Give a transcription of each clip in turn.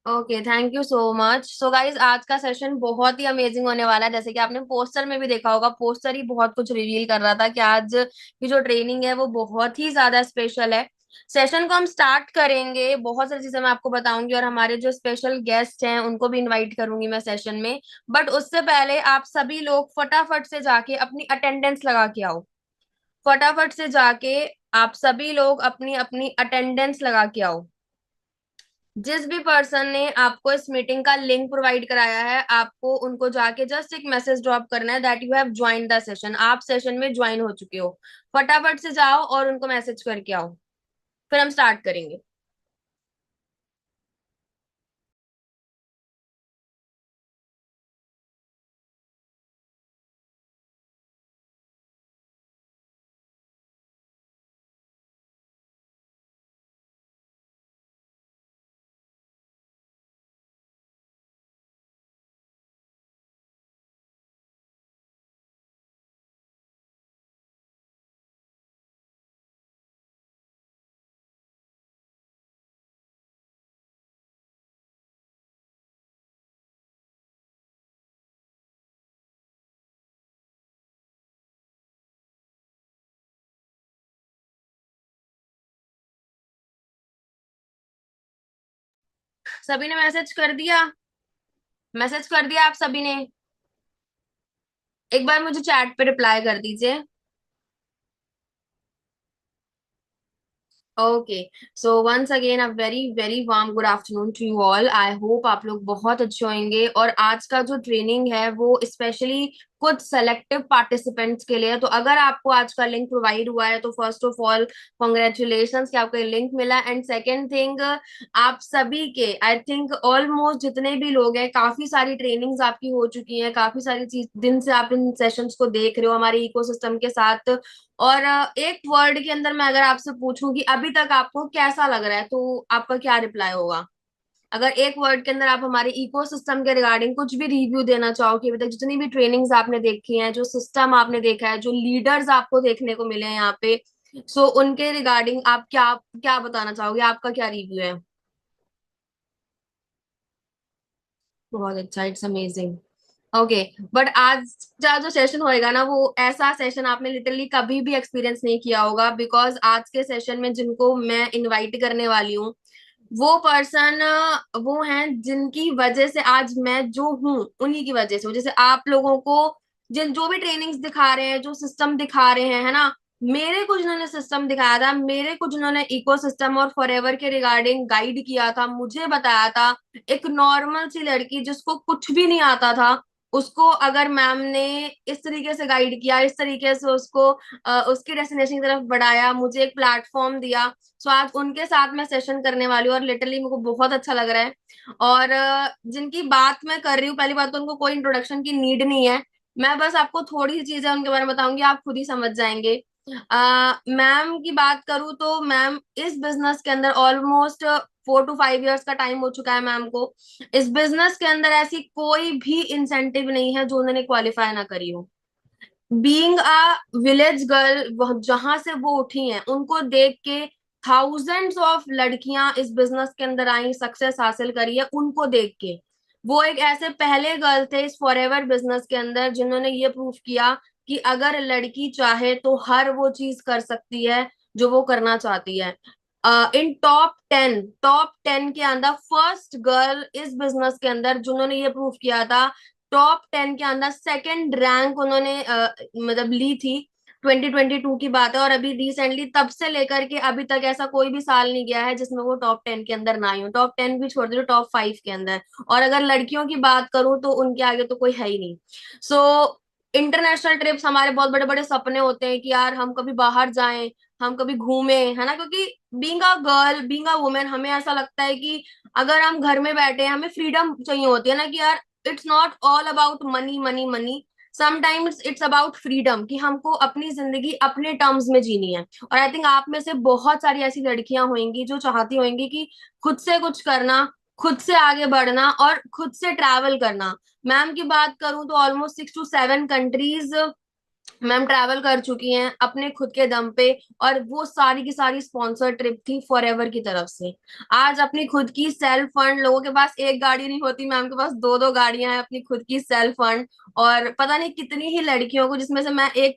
Okay, thank you so much. So guys, आज का session बहुत ही अमेजिंग होने वाला है। जैसे कि आपने पोस्टर में भी देखा होगा, पोस्टर ही बहुत कुछ रिवील कर रहा था कि आज की जो ट्रेनिंग है वो बहुत ही ज्यादा स्पेशल है। सेशन को हम स्टार्ट करेंगे, बहुत सारी चीजें मैं आपको बताऊंगी और हमारे जो स्पेशल गेस्ट हैं उनको भी इनवाइट करूंगी मैं सेशन में। बट उससे पहले आप सभी लोग फटाफट से जाके अपनी अटेंडेंस लगा के आओ। फटाफट से जाके आप सभी लोग अपनी अपनी अटेंडेंस लगा के आओ। जिस भी पर्सन ने आपको इस मीटिंग का लिंक प्रोवाइड कराया है, आपको उनको जाके जस्ट एक मैसेज ड्रॉप करना है that you have join the session. आप सेशन में ज्वाइन हो चुके हो। फटाफट से जाओ और उनको मैसेज करके आओ, फिर हम स्टार्ट करेंगे। सभी ने मैसेज कर दिया? मैसेज कर दिया आप सभी ने? एक बार मुझे चैट पे रिप्लाई कर दीजिए। Okay. So once again a very very warm good afternoon to you all. I hope आप लोग बहुत अच्छे होंगे। और आज का जो ट्रेनिंग है वो स्पेशली कुछ सेलेक्टिव पार्टिसिपेंट्स के लिए है। तो अगर आपको आज का लिंक प्रोवाइड हुआ है तो फर्स्ट ऑफ ऑल कॉन्ग्रेचुलेशन कि आपको ये लिंक मिला। एंड सेकेंड थिंग, आप सभी के आई थिंक ऑलमोस्ट जितने भी लोग हैं, काफी सारी ट्रेनिंग्स आपकी हो चुकी हैं, काफी सारी चीज दिन से आप इन सेशंस को देख रहे हो हमारे इकोसिस्टम के साथ। और एक वर्ड के अंदर मैं अगर आपसे पूछूं कि अभी तक आपको कैसा लग रहा है, तो आपका क्या रिप्लाई होगा? अगर एक वर्ड के अंदर आप हमारे इकोसिस्टम के रिगार्डिंग कुछ भी रिव्यू देना चाहो कि अभी तक जितनी भी ट्रेनिंग्स आपने देखी हैं, जो सिस्टम आपने देखा है, जो लीडर्स आपको देखने को मिले हैं यहाँ पे, सो उनके रिगार्डिंग आप क्या क्या बताना चाहोगे? आपका क्या रिव्यू है? बहुत अच्छा, इट्स अमेजिंग। ओके। बट आज का जो सेशन होएगा ना, वो ऐसा सेशन आपने लिटरली कभी भी एक्सपीरियंस नहीं किया होगा। बिकॉज आज के सेशन में जिनको मैं इनवाइट करने वाली हूँ, वो पर्सन वो हैं जिनकी वजह से आज मैं जो हूँ, उन्हीं की वजह से जैसे आप लोगों को जिन जो भी ट्रेनिंग्स दिखा रहे हैं, जो सिस्टम दिखा रहे हैं, है ना, मेरे कुछ इन्होंने सिस्टम दिखाया था, मेरे कुछ इन्होंने इको सिस्टम और फॉरएवर के रिगार्डिंग गाइड किया था, मुझे बताया था। एक नॉर्मल सी लड़की जिसको कुछ भी नहीं आता था, उसको अगर मैम ने इस तरीके से गाइड किया, इस तरीके से उसको उसकी डेस्टिनेशन की तरफ बढ़ाया, मुझे एक प्लेटफॉर्म दिया। सो आज उनके साथ मैं सेशन करने वाली हूँ और लिटरली मेरे को बहुत अच्छा लग रहा है। और जिनकी बात मैं कर रही हूँ, पहली बात तो उनको कोई इंट्रोडक्शन की नीड नहीं है। मैं बस आपको थोड़ी सी चीजें उनके बारे में बताऊंगी, आप खुद ही समझ जाएंगे। मैम की बात करूँ तो मैम इस बिजनेस के अंदर ऑलमोस्ट 4 to 5 years का टाइम हो चुका है मैम को। इस बिजनेस के अंदर ऐसी कोई भी इंसेंटिव नहीं है जो उन्होंने क्वालिफाई ना करी हो। बीइंग अ विलेज गर्ल, जहां से वो उठी हैं, उनको देख के थाउजेंड्स ऑफ लड़कियां इस बिजनेस के अंदर आई, सक्सेस हासिल करी है उनको देख के। वो एक ऐसे पहले गर्ल थे इस फॉरएवर बिजनेस के अंदर जिन्होंने ये प्रूफ किया कि अगर लड़की चाहे तो हर वो चीज कर सकती है जो वो करना चाहती है। इन टॉप 10 के अंदर फर्स्ट गर्ल इस बिजनेस के अंदर जिन्होंने ये प्रूफ किया था। टॉप 10 के अंदर सेकंड रैंक उन्होंने मतलब ली थी। 2022 की बात है। और अभी रिसेंटली तब से लेकर के अभी तक ऐसा कोई भी साल नहीं गया है जिसमें वो टॉप 10 के अंदर ना आई हो। टॉप 10 भी छोड़ दो, टॉप 5 के अंदर। और अगर लड़कियों की बात करूं तो उनके आगे तो कोई है ही नहीं। सो इंटरनेशनल ट्रिप्स हमारे बहुत बड़े बड़े सपने होते हैं कि यार हम कभी बाहर जाएं, हम कभी घूमें, है ना, क्योंकि being a girl, being a women, हमें ऐसा लगता है कि अगर हम घर में बैठे हैं, हमें फ्रीडम चाहिए होती है ना, कि यार it's not all about money money money. Sometimes it's about freedom, कि हमको अपनी जिंदगी अपने टर्म्स में जीनी है। और आई थिंक आप में से बहुत सारी ऐसी लड़कियां होंगी जो चाहती होंगी कि खुद से कुछ करना, खुद से आगे बढ़ना और खुद से ट्रैवल करना। मैम की बात करूं तो almost 6 to 7 countries ma'am travel कर चुकी हैं अपने खुद के दम पे, और वो सारी की सारी स्पॉन्सर ट्रिप थी फॉरएवर की तरफ से। आज अपनी खुद की सेल्फ फंड, लोगों के पास एक गाड़ी नहीं होती, मैम के पास दो दो गाड़ियां हैं, अपनी खुद की सेल्फ फंड। और पता नहीं कितनी ही लड़कियों को, जिसमें से मैं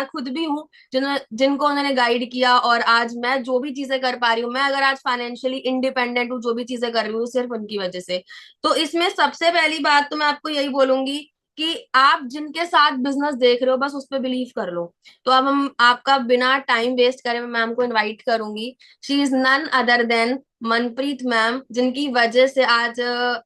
खुद भी हूँ, जिनको उन्होंने गाइड किया, और आज मैं जो भी चीजें कर पा रही हूँ, मैं अगर आज फाइनेंशियली इंडिपेंडेंट हूँ, जो भी चीजें कर रही हूँ, सिर्फ उनकी वजह से। तो इसमें सबसे पहली बात तो मैं आपको यही बोलूंगी कि आप जिनके साथ बिजनेस देख रहे हो, बस उस पर बिलीव कर लो। तो अब हम आपका बिना टाइम वेस्ट करे, मैं मैम को इनवाइट करूंगी। She is none other than Manpreet ma'am, जिनकी वजह से आज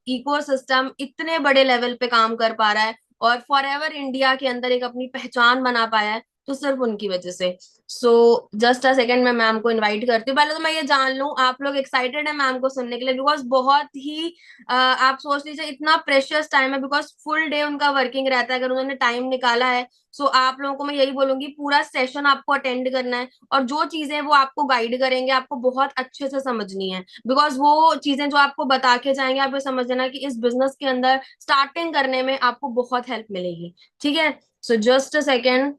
इकोसिस्टम इतने बड़े लेवल पे काम कर पा रहा है, और फॉर एवर इंडिया के अंदर एक अपनी पहचान बना पाया है, तो सिर्फ उनकी वजह से। सो जस्ट अ सेकेंड, मैं मैम को इनवाइट करती हूँ। पहले तो मैं ये जान लूं, आप लोग एक्साइटेड है मैम को सुनने के लिए? बिकॉज बहुत ही आप सोच लीजिए इतना प्रेशियस टाइम है, बिकॉज फुल डे उनका वर्किंग रहता है, अगर उन्होंने टाइम निकाला है। सो आप लोगों को मैं यही बोलूंगी, पूरा सेशन आपको अटेंड करना है, और जो चीजें वो आपको गाइड करेंगे, आपको बहुत अच्छे से समझनी है। बिकॉज वो चीजें जो आपको बता के जाएंगे, आप ये समझ लेना कि इस बिजनेस के अंदर स्टार्टिंग करने में आपको बहुत हेल्प मिलेगी। ठीक है? So just a second.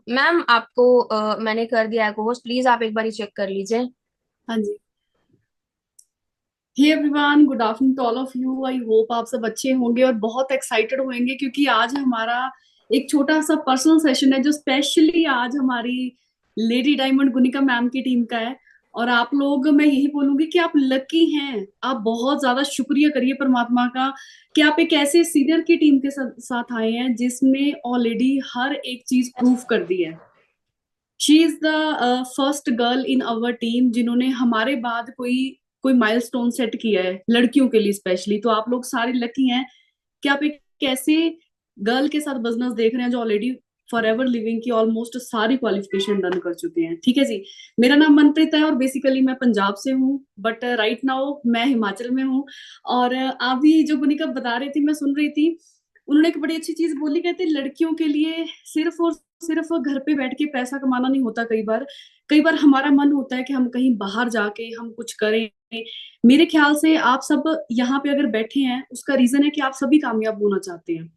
Ma'am आपको मैंने कर दिया है होस्ट, प्लीज आप एक बार चेक कर लीजिए। हाँ जी। Hey everyone, good afternoon to all of you. I hope आप सब अच्छे होंगे और बहुत एक्साइटेड होंगे, क्योंकि आज हमारा एक छोटा सा पर्सनल सेशन है जो स्पेशली आज हमारी लेडी डायमंड गुनिका मैम की टीम का है। और आप लोग, मैं यही बोलूंगी कि आप लकी हैं। आप बहुत ज्यादा शुक्रिया करिए परमात्मा का कि आप एक ऐसे सीनियर की टीम के साथ आए हैं जिसने ऑलरेडी हर एक चीज प्रूफ कर दी है। She is the first girl in our team जिन्होंने हमारे बाद कोई कोई माइलस्टोन सेट किया है लड़कियों के लिए स्पेशली। तो आप लोग सारे लकी हैं कि आप एक ऐसे गर्ल के साथ बिजनेस देख रहे हैं जो ऑलरेडी फॉर एवर लिविंग की ऑलमोस्ट सारी क्वालिफिकेशन डन कर चुके हैं। ठीक है जी। मेरा नाम मनप्रीत है और बेसिकली मैं पंजाब से हूँ, बट राइट नाउ मैं हिमाचल में हूँ। और अभी जो गुनिका बता रही थी, मैं सुन रही थी, उन्होंने एक बड़ी अच्छी चीज बोली। कहते लड़कियों के लिए सिर्फ और सिर्फ घर पे बैठ के पैसा कमाना नहीं होता। कई बार हमारा मन होता है कि हम कहीं बाहर जाके हम कुछ करें। मेरे ख्याल से आप सब यहाँ पे अगर बैठे हैं, उसका रीजन है कि आप सभी कामयाब होना चाहते हैं।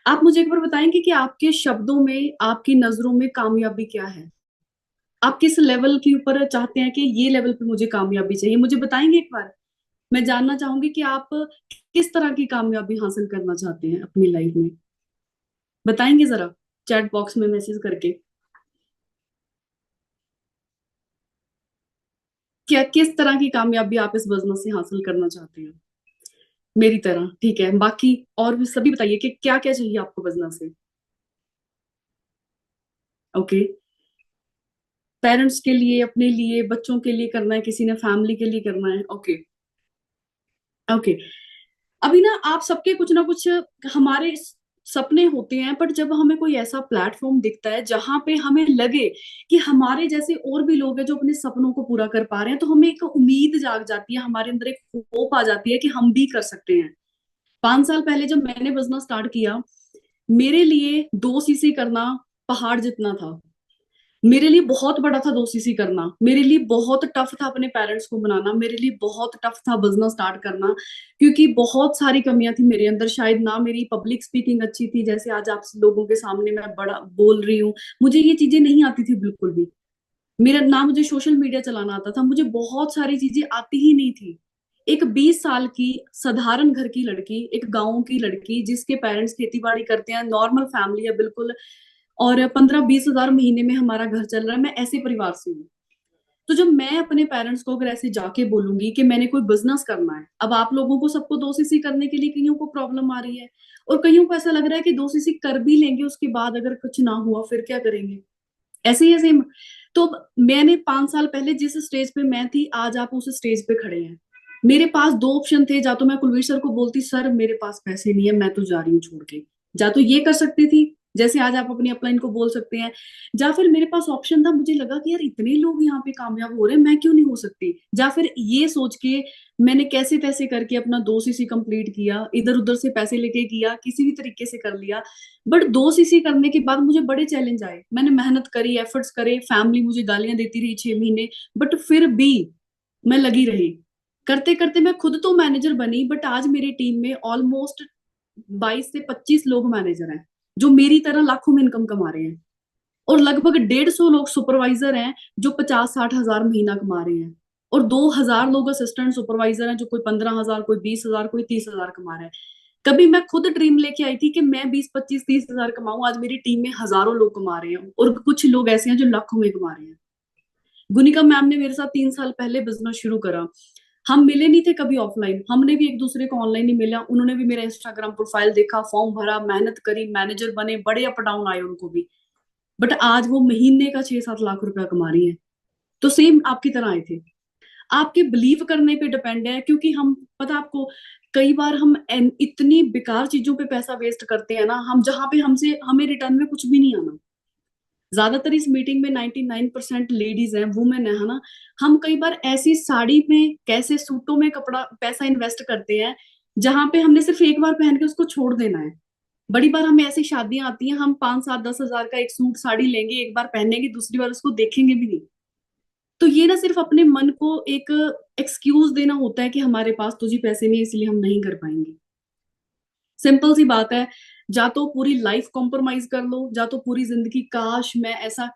आप मुझे एक बार बताएंगे कि आपके शब्दों में, आपकी नजरों में कामयाबी क्या है? आप किस लेवल के ऊपर चाहते हैं कि ये लेवल पे मुझे कामयाबी चाहिए? मुझे बताएंगे एक बार। मैं जानना चाहूंगी कि आप किस तरह की कामयाबी हासिल करना चाहते हैं अपनी लाइफ में। बताएंगे जरा चैट बॉक्स में मैसेज करके। क्या किस तरह की कामयाबी आप इस बिजनेस से हासिल करना चाहते हैं? मेरी तरह ठीक है। बाकी और भी सभी बताइए कि क्या क्या चाहिए आपको बिजनेस से। ओके। पेरेंट्स के लिए, अपने लिए, बच्चों के लिए करना है, किसी ने फैमिली के लिए करना है। ओके। ओके। अभी ना आप सबके कुछ ना कुछ हमारे सपने होते हैं, बट जब हमें कोई ऐसा प्लेटफॉर्म दिखता है जहां पे हमें लगे कि हमारे जैसे और भी लोग हैं जो अपने सपनों को पूरा कर पा रहे हैं, तो हमें एक उम्मीद जाग जाती है, हमारे अंदर एक होप आ जाती है कि हम भी कर सकते हैं। 5 साल पहले जब मैंने बिजनेस स्टार्ट किया, मेरे लिए 2 सीसी करना पहाड़ जितना था। मेरे लिए बहुत बड़ा था 2 सीसी करना। मेरे लिए बहुत टफ था अपने पेरेंट्स को बनाना। मेरे लिए बहुत टफ था बिजनेस स्टार्ट करना, क्योंकि बहुत सारी कमियां थी मेरे अंदर। शायद ना मेरी पब्लिक स्पीकिंग अच्छी थी, जैसे आज आप लोगों के सामने मैं बड़ा बोल रही हूँ, मुझे ये चीजें नहीं आती थी बिल्कुल भी। मेरा ना मुझे सोशल मीडिया चलाना आता था, मुझे बहुत सारी चीजें आती ही नहीं थी। एक 20 साल की साधारण घर की लड़की, एक गांव की लड़की जिसके पेरेंट्स खेती बाड़ी करते हैं, नॉर्मल फैमिली है बिल्कुल, और 15-20 हजार महीने में हमारा घर चल रहा है, मैं ऐसे परिवार से हूँ। तो जब मैं अपने पेरेंट्स को अगर ऐसे जाके बोलूंगी कि मैंने कोई बिजनेस करना है, अब आप लोगों को सबको 2 सीसी करने के लिए कईयों को प्रॉब्लम आ रही है, और कईयों को ऐसा लग रहा है कि 2 सीसी कर भी लेंगे, उसके बाद अगर कुछ ना हुआ फिर क्या करेंगे। ऐसे ही ऐसे। तो मैंने 5 साल पहले जिस स्टेज पे मैं थी, आज आप उस स्टेज पे खड़े हैं। मेरे पास 2 ऑप्शन थे, जा तो मैं कुलवीर सर को बोलती सर मेरे पास पैसे नहीं है, मैं तो जा रही हूँ छोड़ के। जा तो ये कर सकती थी, जैसे आज आप अपनी अपलाइन को बोल सकते हैं, या फिर मेरे पास ऑप्शन था, मुझे लगा कि यार इतने लोग यहाँ पे कामयाब हो रहे हैं, मैं क्यों नहीं हो सकती, या फिर ये सोच के मैंने कैसे तैसे करके अपना 2 सीसी कंप्लीट किया, इधर उधर से पैसे लेके किया, किसी भी तरीके से कर लिया। बट 2 सीसी करने के बाद मुझे बड़े चैलेंज आए, मैंने मेहनत करी, एफर्ट्स करे, फैमिली मुझे गालियां देती रही 6 महीने, बट फिर भी मैं लगी रही। करते करते मैं खुद तो मैनेजर बनी, बट आज मेरी टीम में ऑलमोस्ट 22 से 25 लोग मैनेजर हैं, जो मेरी तरह लाखों में इनकम कमा रहे हैं। और लगभग 150 लोग सुपरवाइजर हैं, जो 50-60 हजार महीना कमा रहे हैं। और 2 हजार लोग असिस्टेंट सुपरवाइजर हैं, जो कोई 15 हजार, कोई 20 हजार, कोई 30 हजार कमा रहा है। कभी मैं खुद ड्रीम लेके आई थी कि मैं 20, 25, 30 हजार कमाऊं, आज मेरी टीम में हजारों लोग कमा रहे हैं, और कुछ लोग ऐसे हैं जो लाखों में कमा रहे हैं। गुनिका मैम ने मेरे साथ 3 साल पहले बिजनेस शुरू करा। हम मिले नहीं थे कभी ऑफलाइन, हमने भी एक दूसरे को ऑनलाइन ही मिला, उन्होंने भी मेरा इंस्टाग्राम प्रोफाइल देखा, फॉर्म भरा, मेहनत करी, मैनेजर बने, बड़े अप डाउन आए उनको भी। बट आज वो महीने का 6-7 लाख रुपया कमा रही है। तो सेम आपकी तरह आए थे। आपके बिलीव करने पे डिपेंड है, क्योंकि हम, पता आपको, कई बार हम इतनी बेकार चीजों पे पैसा वेस्ट करते हैं ना, हम जहां पे हमसे हमें रिटर्न में कुछ भी नहीं आना। ज्यादातर इस मीटिंग में 99% लेडीज हैं, वुमेन है ना। हम कई बार ऐसी साड़ी में, कैसे सूटों में कपड़ा पैसा इन्वेस्ट करते हैं, जहां पे हमने सिर्फ एक बार पहन के उसको छोड़ देना है। बड़ी बार हमें ऐसी शादियां आती हैं, हम 5, 7, 10 हजार का एक सूट साड़ी लेंगे, एक बार पहनेंगे, दूसरी बार उसको देखेंगे भी नहीं। तो ये ना सिर्फ अपने मन को एक एक्सक्यूज देना होता है कि हमारे पास तो जी पैसे नहीं, इसलिए हम नहीं कर पाएंगे। सिंपल सी बात है, या तो पूरी लाइफ कॉम्प्रोमाइज कर लो, या तो पूरी जिंदगी, काश मैं ऐसा।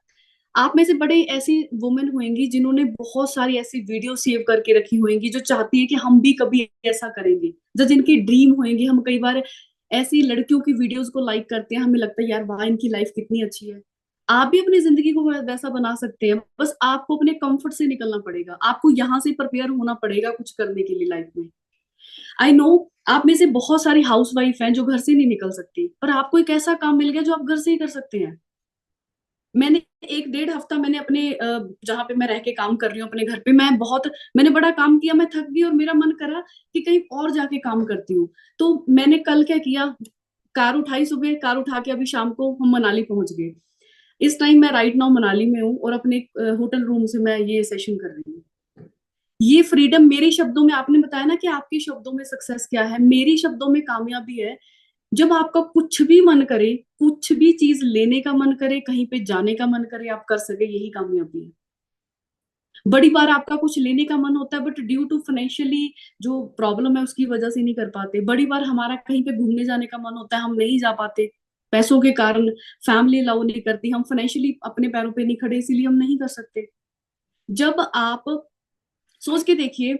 आप में से बड़े ऐसी वुमेन होंगी जिन्होंने बहुत सारी ऐसी वीडियो सेव करके रखी होंगी, जो चाहती है कि हम भी कभी ऐसा करेंगे, जो जिनकी ड्रीम होंगी। हम कई बार ऐसी लड़कियों की वीडियोस को लाइक करते हैं, हमें लगता है यार वाह, इनकी लाइफ कितनी अच्छी है। आप भी अपनी जिंदगी को वैसा बना सकते हैं, बस आपको अपने कंफर्ट से निकलना पड़ेगा, आपको यहाँ से प्रिपेयर होना पड़ेगा कुछ करने के लिए लाइफ में। आई नो, आप में से बहुत सारी हाउस वाइफ हैं जो घर से नहीं निकल सकती, पर आपको एक ऐसा काम मिल गया जो आप घर से ही कर सकते हैं। मैंने 1-1.5 हफ्ता मैंने अपने जहाँ पे मैं रह के काम कर रही हूँ अपने घर पे, मैंने बड़ा काम किया, मैं थक गई और मेरा मन करा कि कहीं और जाके काम करती हूँ। तो मैंने कल क्या किया, कार उठाई, सुबह कार उठा के अभी शाम को हम मनाली पहुंच गए। इस टाइम मैं राइट नाउ मनाली में हूँ, और अपने होटल रूम से मैं ये सेशन कर रही हूँ। ये फ्रीडम, मेरे शब्दों में, आपने बताया ना कि आपके शब्दों में सक्सेस क्या है, मेरी शब्दों में कामयाबी है, जब आपका कुछ भी मन करे, कुछ भी चीज लेने का मन करे, कहीं पे जाने का मन करे, आप कर सके, यही कामयाबी है। बड़ी बार आपका कुछ लेने का मन होता है, बट ड्यू टू फाइनेंशियली जो प्रॉब्लम है उसकी वजह से नहीं कर पाते। बड़ी बार हमारा कहीं पे घूमने जाने का मन होता है, हम नहीं जा पाते पैसों के कारण, फैमिली अलाउ नहीं करती, हम फाइनेंशियली अपने पैरों पे नहीं खड़े, इसीलिए हम नहीं कर सकते। जब आप सोच के देखिए,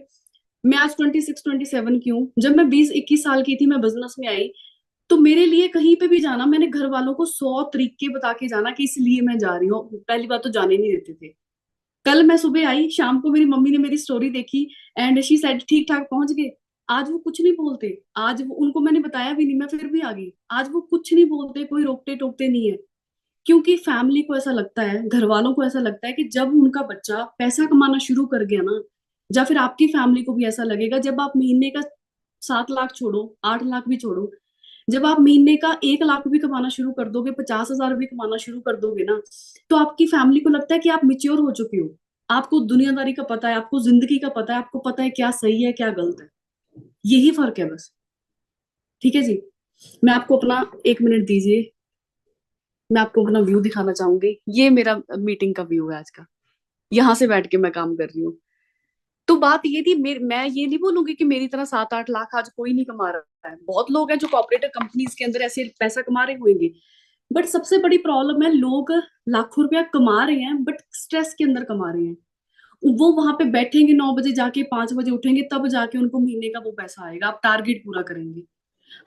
मैं आज 26-27 की हूँ, जब मैं 20-21 साल की थी, मैं बिजनेस में आई, तो मेरे लिए कहीं पे भी जाना, मैंने घर वालों को 100 तरीके बता के जाना कि इसलिए मैं जा रही हूँ। पहली बात तो जाने नहीं देते थे। कल मैं सुबह आई, शाम को मेरी मम्मी ने मेरी स्टोरी देखी, एंड शी सेड ठीक ठाक पहुंच गए। आज वो कुछ नहीं बोलते, आज वो, उनको मैंने बताया भी नहीं, मैं फिर भी आ गई। आज वो कुछ नहीं बोलते, कोई रोकते टोकते नहीं है। क्योंकि फैमिली को ऐसा लगता है, घर वालों को ऐसा लगता है कि जब उनका बच्चा पैसा कमाना शुरू कर गया ना, या फिर आपकी फैमिली को भी ऐसा लगेगा, जब आप महीने का 7 लाख छोड़ो, 8 लाख भी छोड़ो, जब आप महीने का 1 लाख भी कमाना शुरू कर दोगे, 50 हजार भी कमाना शुरू कर दोगे ना, तो आपकी फैमिली को लगता है कि आप मिच्योर हो चुके हो, आपको दुनियादारी का पता है, आपको जिंदगी का पता है, आपको पता है क्या सही है क्या गलत है। यही फर्क है बस। ठीक है जी, मैं आपको अपना 1 मिनट दीजिए, मैं आपको अपना व्यू दिखाना चाहूंगी। ये मेरा मीटिंग का व्यू है आज का, यहाँ से बैठ के मैं काम कर रही हूँ। तो बात ये थी, मैं ये नहीं बोलूंगी कि मेरी तरह 7-8 लाख आज कोई नहीं कमा रहा है, बहुत लोग हैं जो कॉर्पोरेट कंपनीज के अंदर ऐसे पैसा कमा रहे होंगे। बट सबसे बड़ी प्रॉब्लम है, लोग लाखों रुपया कमा रहे हैं बट स्ट्रेस के अंदर कमा रहे हैं। वो वहां पे बैठेंगे 9 बजे जाके, 5 बजे उठेंगे, तब जाके उनको महीने का वो पैसा आएगा, आप टारगेट पूरा करेंगे।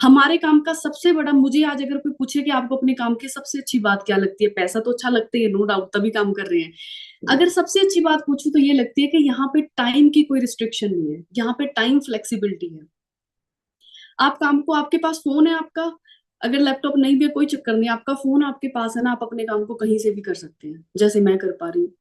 हमारे काम का सबसे बड़ा, मुझे आज अगर कोई पूछे कि आपको अपने काम की सबसे अच्छी बात क्या लगती है, पैसा तो अच्छा लगता है, नो डाउट, तभी काम कर रहे हैं। अगर सबसे अच्छी बात पूछूं तो ये लगती है कि यहाँ पे टाइम की कोई रिस्ट्रिक्शन नहीं है, यहाँ पे टाइम फ्लेक्सिबिलिटी है। आप काम को, आपके पास फोन है आपका, अगर लैपटॉप नहीं भी है कोई चक्कर नहीं, आपका फोन आपके पास है ना, आप अपने काम को कहीं से भी कर सकते हैं, जैसे मैं कर पा रही हूँ।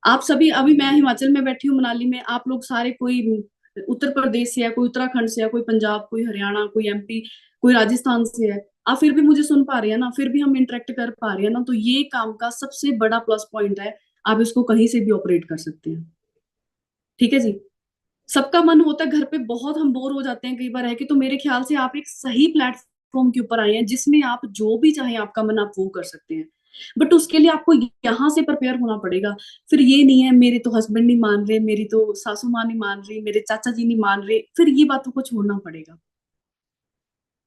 आप सभी, अभी मैं हिमाचल में बैठी हूँ मनाली में, आप लोग सारे, कोई उत्तर प्रदेश से है, कोई उत्तराखंड से है, कोई पंजाब, कोई हरियाणा, कोई एमपी, कोई राजस्थान से है। आप फिर भी मुझे सुन पा रही है ना, फिर भी हम इंटरेक्ट कर पा रहे हैं ना, तो ये काम का सबसे बड़ा प्लस पॉइंट है। आप इसको कहीं से भी ऑपरेट कर सकते हैं। ठीक है जी। सबका मन होता है घर पे, बहुत हम बोर हो जाते हैं कई बार है कि, तो मेरे ख्याल से आप एक सही प्लेटफॉर्म के ऊपर आए हैं जिसमें आप जो भी चाहे आपका मन आप वो कर सकते हैं। बट उसके लिए आपको यहाँ से प्रिपेयर होना पड़ेगा। फिर ये नहीं है मेरे तो हस्बैंड नहीं मान रहे, मेरी तो सासू माँ नहीं मान रही, मेरे चाचा जी नहीं मान रहे, फिर ये बातों को छोड़ना पड़ेगा।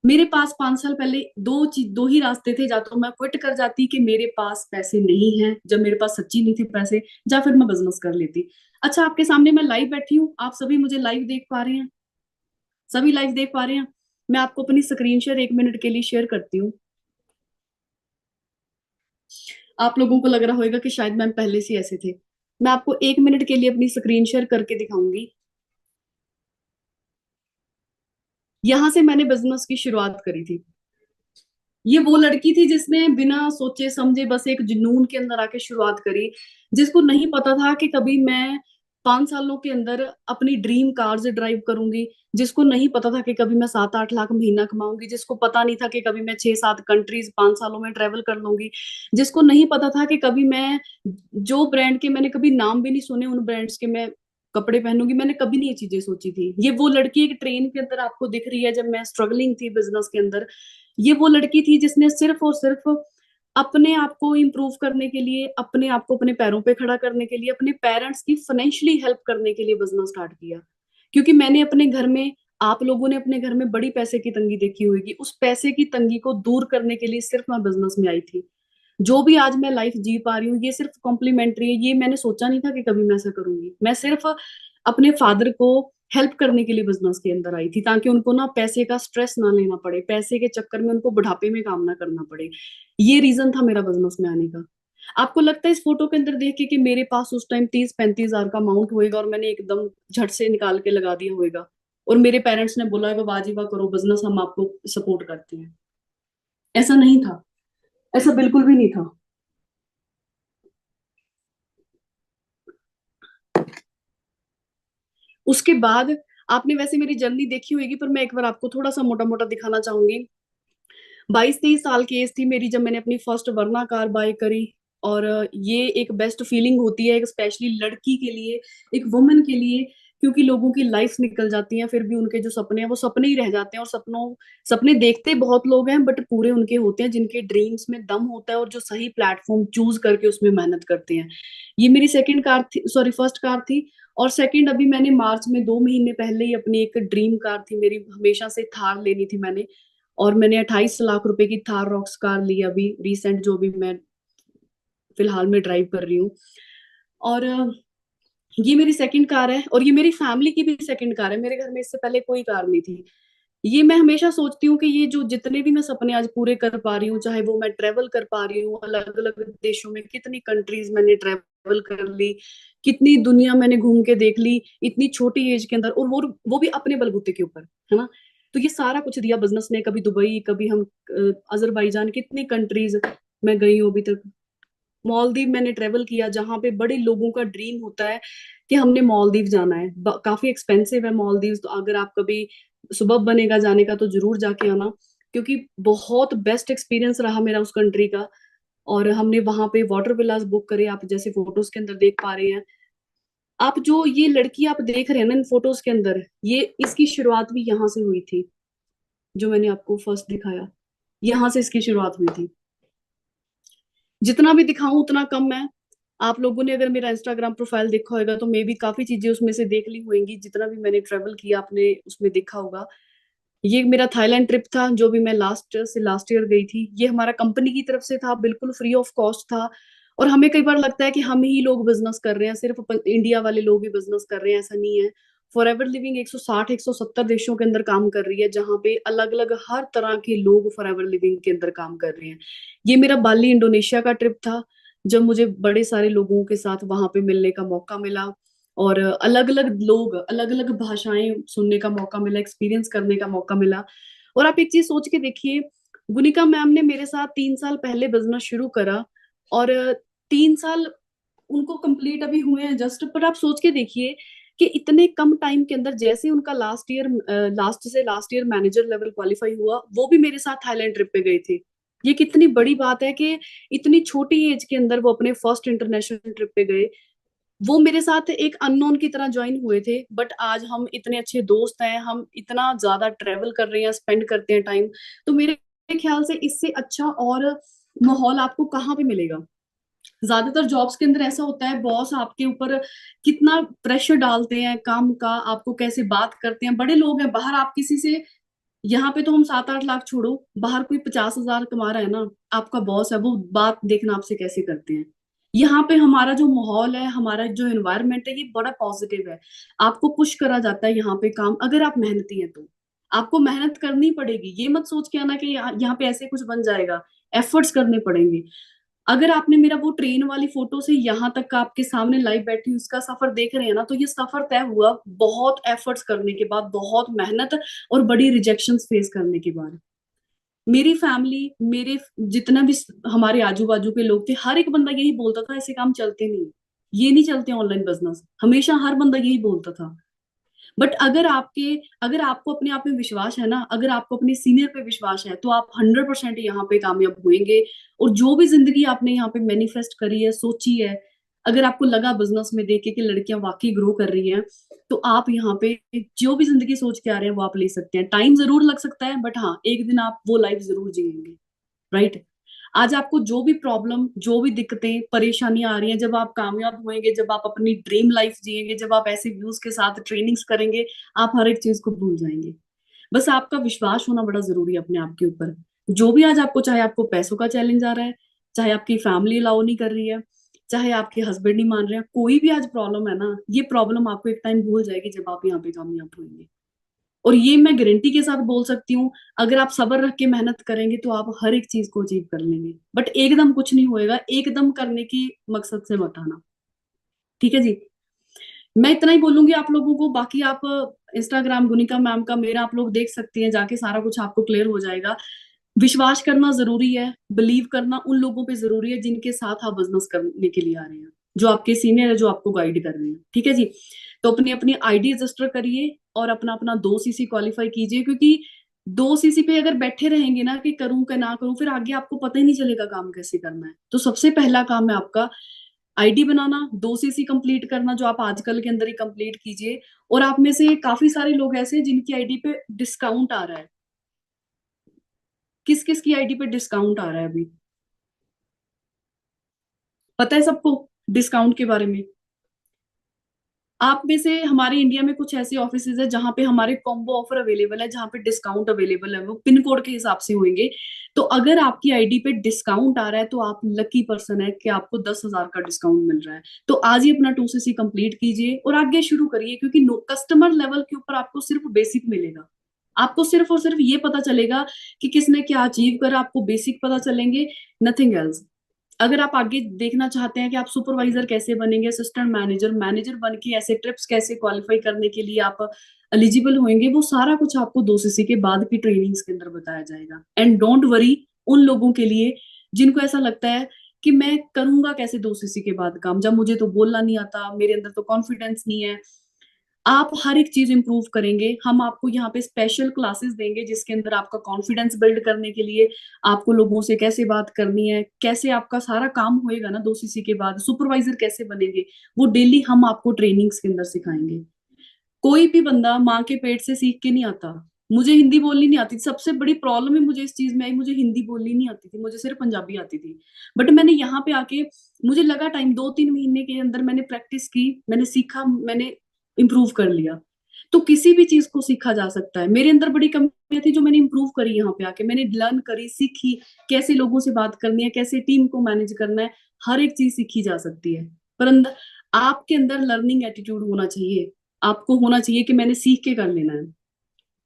मेरे पास 5 साल पहले दो ही रास्ते थे, या तो मैं क्विट कर जाती कि मेरे पास पैसे नहीं है, जब मेरे पास सच्ची नहीं थे पैसे, या फिर मैं बिजनेस कर लेती। अच्छा, आपके सामने मैं लाइव बैठी हूँ, आप सभी मुझे लाइव देख पा रहे हैं? सभी लाइव देख पा रहे हैं? मैं आपको अपनी स्क्रीन शेयर 1 मिनट के लिए शेयर करती हूँ। आप लोगों को लग रहा होगा कि शायद मैम पहले से ऐसे थे। मैं आपको 1 मिनट के लिए अपनी स्क्रीन शेयर करके दिखाऊंगी। यहां से मैंने बिजनेस की शुरुआत करी थी। ये वो लड़की थी जिसने बिना सोचे समझे बस एक जुनून के अंदर आके शुरुआत करी, जिसको नहीं पता था कि कभी मैं 5 सालों के अंदर अपनी ड्रीम कार्स ड्राइव करूंगी, जिसको नहीं पता था कि कभी मैं 7-8 लाख महीना कमाऊंगी, जिसको पता नहीं था कि कभी मैं 6-7 कंट्रीज 5 सालों में ट्रेवल कर लूंगी, जिसको नहीं पता था कि कभी मैं जो ब्रांड के मैंने कभी नाम भी नहीं सुने उन ब्रांड्स के मैं कपड़े पहनूंगी। मैंने कभी नहीं ये चीजें सोची थी। ये वो लड़की एक ट्रेन के अंदर आपको दिख रही है जब मैं स्ट्रगलिंग थी बिजनेस के अंदर। ये वो लड़की थी जिसने सिर्फ और सिर्फ अपने आप को इम्प्रूव करने के लिए, अपने आप को अपने पैरों पे खड़ा करने के लिए, अपने पेरेंट्स की फाइनेंशियली हेल्प करने के लिए बिजनेस स्टार्ट किया। क्योंकि मैंने अपने घर में, आप लोगों ने अपने घर में बड़ी पैसे की तंगी देखी होगी, उस पैसे की तंगी को दूर करने के लिए सिर्फ मैं बिजनेस में आई थी। जो भी आज मैं लाइफ जी पा रही हूँ ये सिर्फ कॉम्प्लीमेंट्री है। ये मैंने सोचा नहीं था कि कभी मैं ऐसा करूंगी। मैं सिर्फ अपने फादर को हेल्प करने के लिए बिजनेस के अंदर आई थी, ताकि उनको ना पैसे का स्ट्रेस ना लेना पड़े, पैसे के चक्कर में उनको बुढ़ापे में काम ना करना पड़े। ये रीजन था मेरा बिजनेस में आने का। आपको लगता है इस फोटो के अंदर देख के कि मेरे पास उस टाइम 30-35 हजार का अमाउंट होएगा और मैंने एकदम झट से निकाल के लगा दिया होएगा, और मेरे पेरेंट्स ने बोला होगा वाह जी वाह करो बिजनेस, हम आपको सपोर्ट करते हैं? ऐसा नहीं था। ऐसा बिल्कुल भी नहीं था। उसके बाद आपने वैसे मेरी जर्नी देखी होगी, पर मैं एक बार आपको थोड़ा सा मोटा मोटा दिखाना चाहूंगी। 22-23 साल की एज थी मेरी जब मैंने अपनी फर्स्ट वर्ना कार बाय करी। और ये एक बेस्ट फीलिंग होती है, एक स्पेशली लड़की के लिए, एक वुमन के लिए। क्योंकि लोगों की लाइफ निकल जाती हैं, फिर भी उनके जो सपने हैं वो सपने ही रह जाते हैं। और सपने देखते बहुत लोग हैं, बट पूरे उनके होते हैं जिनके ड्रीम्स में दम होता है और जो सही प्लेटफॉर्म चूज करके उसमें मेहनत करते हैं। ये मेरी सेकंड कार थी, सॉरी फर्स्ट कार थी। और सेकंड अभी मैंने मार्च में 2 महीने पहले ही अपनी एक ड्रीम कार थी मेरी, हमेशा से थार लेनी थी मैंने। और मैंने 28 लाख रुपए की थार रॉक्स कार ली अभी रिसेंट, जो भी मैं फिलहाल में ड्राइव कर रही हूँ। और ये मेरी सेकंड कार है, और ये मेरी फैमिली की भी सेकंड कार है। मेरे घर में इससे पहले कोई कार नहीं थी। ये मैं हमेशा सोचती हूँ कि ये जो जितने भी मैं सपने आज पूरे कर पा रही हूँ, चाहे वो मैं ट्रेवल कर पा रही हूँ अलग अलग देशों में, कितनी कंट्रीज मैंने ट्रेवल कर ली, कितनी दुनिया मैंने घूम के देख ली इतनी छोटी एज के अंदर, और वो भी अपने बलबूते के ऊपर, है ना। तो ये सारा कुछ दिया बिजनेस ने। कभी दुबई, कभी हम अजरबैजान, कितनी कंट्रीज मैं गई हूँ अभी तक। मालदीव मैंने ट्रेवल किया, जहाँ पे बड़े लोगों का ड्रीम होता है कि हमने मालदीव जाना है। काफी एक्सपेंसिव है मालदीव, तो अगर आप कभी सुबह बनेगा जाने का तो जरूर जाके आना, क्योंकि बहुत बेस्ट एक्सपीरियंस रहा मेरा उस कंट्री का। और हमने वहां पे वाटर विलास बुक करे, आप जैसे फोटोज के अंदर देख पा रहे हैं। आप जो ये लड़की आप देख रहे हैं ना इन फोटोज के अंदर, ये इसकी शुरुआत भी यहाँ से हुई थी। जो मैंने आपको फर्स्ट दिखाया, यहाँ से इसकी शुरुआत हुई थी। जितना भी दिखाऊं उतना कम है। आप लोगों ने अगर मेरा इंस्टाग्राम प्रोफाइल देखा होगा तो मे भी काफी चीजें उसमें से देख ली होंगी। जितना भी मैंने ट्रेवल किया आपने उसमें देखा होगा। ये मेरा थाईलैंड ट्रिप था जो भी मैं लास्ट ईयर गई थी। ये हमारा कंपनी की तरफ से था, बिल्कुल फ्री ऑफ कॉस्ट था। और हमें कई बार लगता है कि हम ही लोग बिजनेस कर रहे हैं, सिर्फ इंडिया वाले लोग ही बिजनेस कर रहे हैं, ऐसा नहीं है। फॉर एवर लिविंग 160 170 देशों के अंदर काम कर रही है, जहाँ पे अलग अलग हर तरह के लोग फॉर एवर लिविंग के अंदर काम कर रहे हैं। ये मेरा बाली इंडोनेशिया का ट्रिप था, जब मुझे बड़े सारे लोगों के साथ वहां पे मिलने का मौका मिला। और अलग अलग लोग, अलग अलग भाषाएं सुनने का मौका मिला, एक्सपीरियंस करने का मौका मिला। और आप एक चीज सोच के देखिए, गुनिका मैम ने मेरे साथ 3 साल पहले बिजनेस शुरू करा, और 3 साल उनको कंप्लीट अभी हुए हैं जस्ट। पर आप सोच के देखिए कि इतने कम टाइम के अंदर जैसे ही उनका last year manager level qualify हुआ, वो भी मेरे साथ थाईलैंड ट्रिप पे गए थे। ये कितनी बड़ी बात है कि इतनी छोटी एज के अंदर वो अपने फर्स्ट इंटरनेशनल ट्रिप पे गए। वो मेरे साथ एक अननोन की तरह ज्वाइन हुए थे, बट आज हम इतने अच्छे दोस्त हैं, हम इतना ज्यादा ट्रेवल कर रहे हैं, स्पेंड करते हैं टाइम। तो मेरे ख्याल से इससे अच्छा और माहौल आपको कहाँ पे मिलेगा। ज्यादातर जॉब्स के अंदर ऐसा होता है, बॉस आपके ऊपर कितना प्रेशर डालते हैं काम का, आपको कैसे बात करते हैं। बड़े लोग हैं बाहर, आप किसी से, यहाँ पे तो हम 7-8 लाख छोड़ो, बाहर कोई 50,000 कमा रहा है ना, आपका बॉस है, वो बात देखना आपसे कैसे करते हैं। यहाँ पे हमारा जो माहौल है, हमारा जो एनवायरनमेंट है, ये बड़ा पॉजिटिव है। आपको पुश करा जाता है यहाँ पे काम, अगर आप मेहनती हैं तो आपको मेहनत करनी पड़ेगी। ये मत सोच के आना कि यहाँ पे ऐसे कुछ बन जाएगा, एफर्ट्स करने पड़ेंगे। अगर आपने मेरा वो ट्रेन वाली फोटो से यहाँ तक का आपके सामने लाइव बैठी हूँ इसका सफर देख रहे हैं ना, तो ये सफर तय हुआ बहुत एफर्ट्स करने के बाद, बहुत मेहनत और बड़ी रिजेक्शंस फेस करने के बाद। मेरी फैमिली, मेरे जितना भी हमारे आजू बाजू के लोग थे, हर एक बंदा यही बोलता था ऐसे काम चलते नहीं, ये नहीं चलते ऑनलाइन बिजनेस, हमेशा हर बंदा यही बोलता था। बट अगर आपको अपने आप में विश्वास है ना, अगर आपको अपने सीनियर पे विश्वास है, तो आप 100% यहाँ पे कामयाब होंगे। और जो भी जिंदगी आपने यहाँ पे मैनिफेस्ट करी है, सोची है, अगर आपको लगा बिजनेस में देख के कि लड़कियां वाकई ग्रो कर रही हैं, तो आप यहाँ पे जो भी जिंदगी सोच के आ रहे हैं वो आप ले सकते हैं। टाइम जरूर लग सकता है, बट हाँ, एक दिन आप वो लाइफ जरूर जिएंगे। राइट। आज आपको जो भी प्रॉब्लम, जो भी दिक्कतें परेशानियां आ रही हैं, जब आप कामयाब होंगे, जब आप अपनी ड्रीम लाइफ जिएंगे, जब आप ऐसे व्यूज के साथ ट्रेनिंग्स करेंगे, आप हर एक चीज को भूल जाएंगे। बस आपका विश्वास होना बड़ा जरूरी है अपने आप के ऊपर। जो भी आज आपको, चाहे आपको पैसों का चैलेंज आ रहा है, चाहे आपकी फैमिली अलाउ नहीं कर रही है, चाहे आपके हस्बैंड नहीं मान रहे हैं, कोई भी आज प्रॉब्लम है ना, ये प्रॉब्लम आपको एक टाइम भूल जाएगी जब आप यहाँ पे कामयाब होंगे। और ये मैं गारंटी के साथ बोल सकती हूँ, अगर आप सब्र रख के मेहनत करेंगे तो आप हर एक चीज को अचीव कर लेंगे। बट एकदम कुछ नहीं होएगा, एकदम करने की मकसद से मत आना। ठीक है जी। मैं इतना ही बोलूंगी आप लोगों को, बाकी आप इंस्टाग्राम गुनिका मैम का मेरा आप लोग देख सकते हैं जाके, सारा कुछ आपको क्लियर हो जाएगा। विश्वास करना जरूरी है, बिलीव करना उन लोगों पे जरूरी है जिनके साथ आप बिजनेस करने के लिए आ रहे हैं, जो आपके सीनियर है, जो आपको गाइड कर रहे हैं। ठीक है जी। तो अपनी अपनी आईडी रजिस्टर करिए और अपना अपना 2 CC क्वालिफाई कीजिए, क्योंकि 2 CC पे अगर बैठे रहेंगे ना कि करूं कि ना करूं, फिर आगे आपको पता ही नहीं चलेगा काम कैसे करना है। तो सबसे पहला काम है आपका आईडी बनाना, 2 CC कंप्लीट करना, जो आप आजकल के अंदर ही कंप्लीट कीजिए। और आप में से काफी सारे लोग ऐसे हैं जिनकी आईडी पे डिस्काउंट आ रहा है। किस किस की आईडी पे डिस्काउंट आ रहा है अभी, पता है सबको डिस्काउंट के बारे में? आप में से हमारे इंडिया में कुछ ऐसे ऑफिसेज है जहां पे हमारे कॉम्बो ऑफर अवेलेबल है, जहां पे डिस्काउंट अवेलेबल है, वो पिन कोड के हिसाब से होंगे। तो अगर आपकी आईडी पे डिस्काउंट आ रहा है तो आप लकी पर्सन है कि आपको 10,000 का डिस्काउंट मिल रहा है। तो आज ही अपना 2 CC कंप्लीट कीजिए और आगे शुरू करिए, क्योंकि कस्टमर लेवल के ऊपर आपको सिर्फ बेसिक मिलेगा। आपको सिर्फ और सिर्फ ये पता चलेगा कि किसने क्या अचीव करा, आपको बेसिक पता चलेंगे, नथिंग एल्स। अगर आप आगे देखना चाहते हैं कि आप सुपरवाइजर कैसे बनेंगे, असिस्टेंट मैनेजर, मैनेजर बन के ऐसे ट्रिप्स कैसे क्वालिफाई करने के लिए आप एलिजिबल होंगे, वो सारा कुछ आपको 2 CC के बाद की ट्रेनिंग्स के अंदर बताया जाएगा। एंड डोंट वरी उन लोगों के लिए जिनको ऐसा लगता है कि मैं करूंगा कैसे 2 CC के बाद काम, जब मुझे तो बोलना नहीं आता, मेरे अंदर तो कॉन्फिडेंस नहीं है। आप हर एक चीज इंप्रूव करेंगे। हम आपको यहाँ पे स्पेशल क्लासेस देंगे जिसके अंदर आपका कॉन्फिडेंस बिल्ड करने के लिए, आपको लोगों से कैसे बात करनी है, कैसे आपका सारा काम होएगा ना 2 CC के बाद, सुपरवाइजर कैसे बनेंगे, वो डेली हम आपको ट्रेनिंग्स के अंदर सिखाएंगे। कोई भी बंदा माँ के पेट से सीख के नहीं आता। मुझे हिंदी बोलनी नहीं आती थी, सबसे बड़ी प्रॉब्लम है मुझे इस चीज में आई, मुझे हिंदी बोलनी नहीं आती थी, मुझे सिर्फ पंजाबी आती थी। बट मैंने यहाँ पे आके, मुझे लगा टाइम, 2-3 महीने के अंदर मैंने प्रैक्टिस की, मैंने सीखा, मैंने इम्प्रूव कर लिया। तो किसी भी चीज को सीखा जा सकता है। मेरे अंदर बड़ी कमियां थी जो मैंने इम्प्रूव करी, यहाँ पे आके मैंने लर्न करी, सीखी, कैसे लोगों से बात करनी है, कैसे टीम को मैनेज करना है, हर एक चीज सीखी जा सकती है। पर अंदर, आपके अंदर लर्निंग एटीट्यूड होना चाहिए। आपको होना चाहिए कि मैंने सीख के कर लेना है।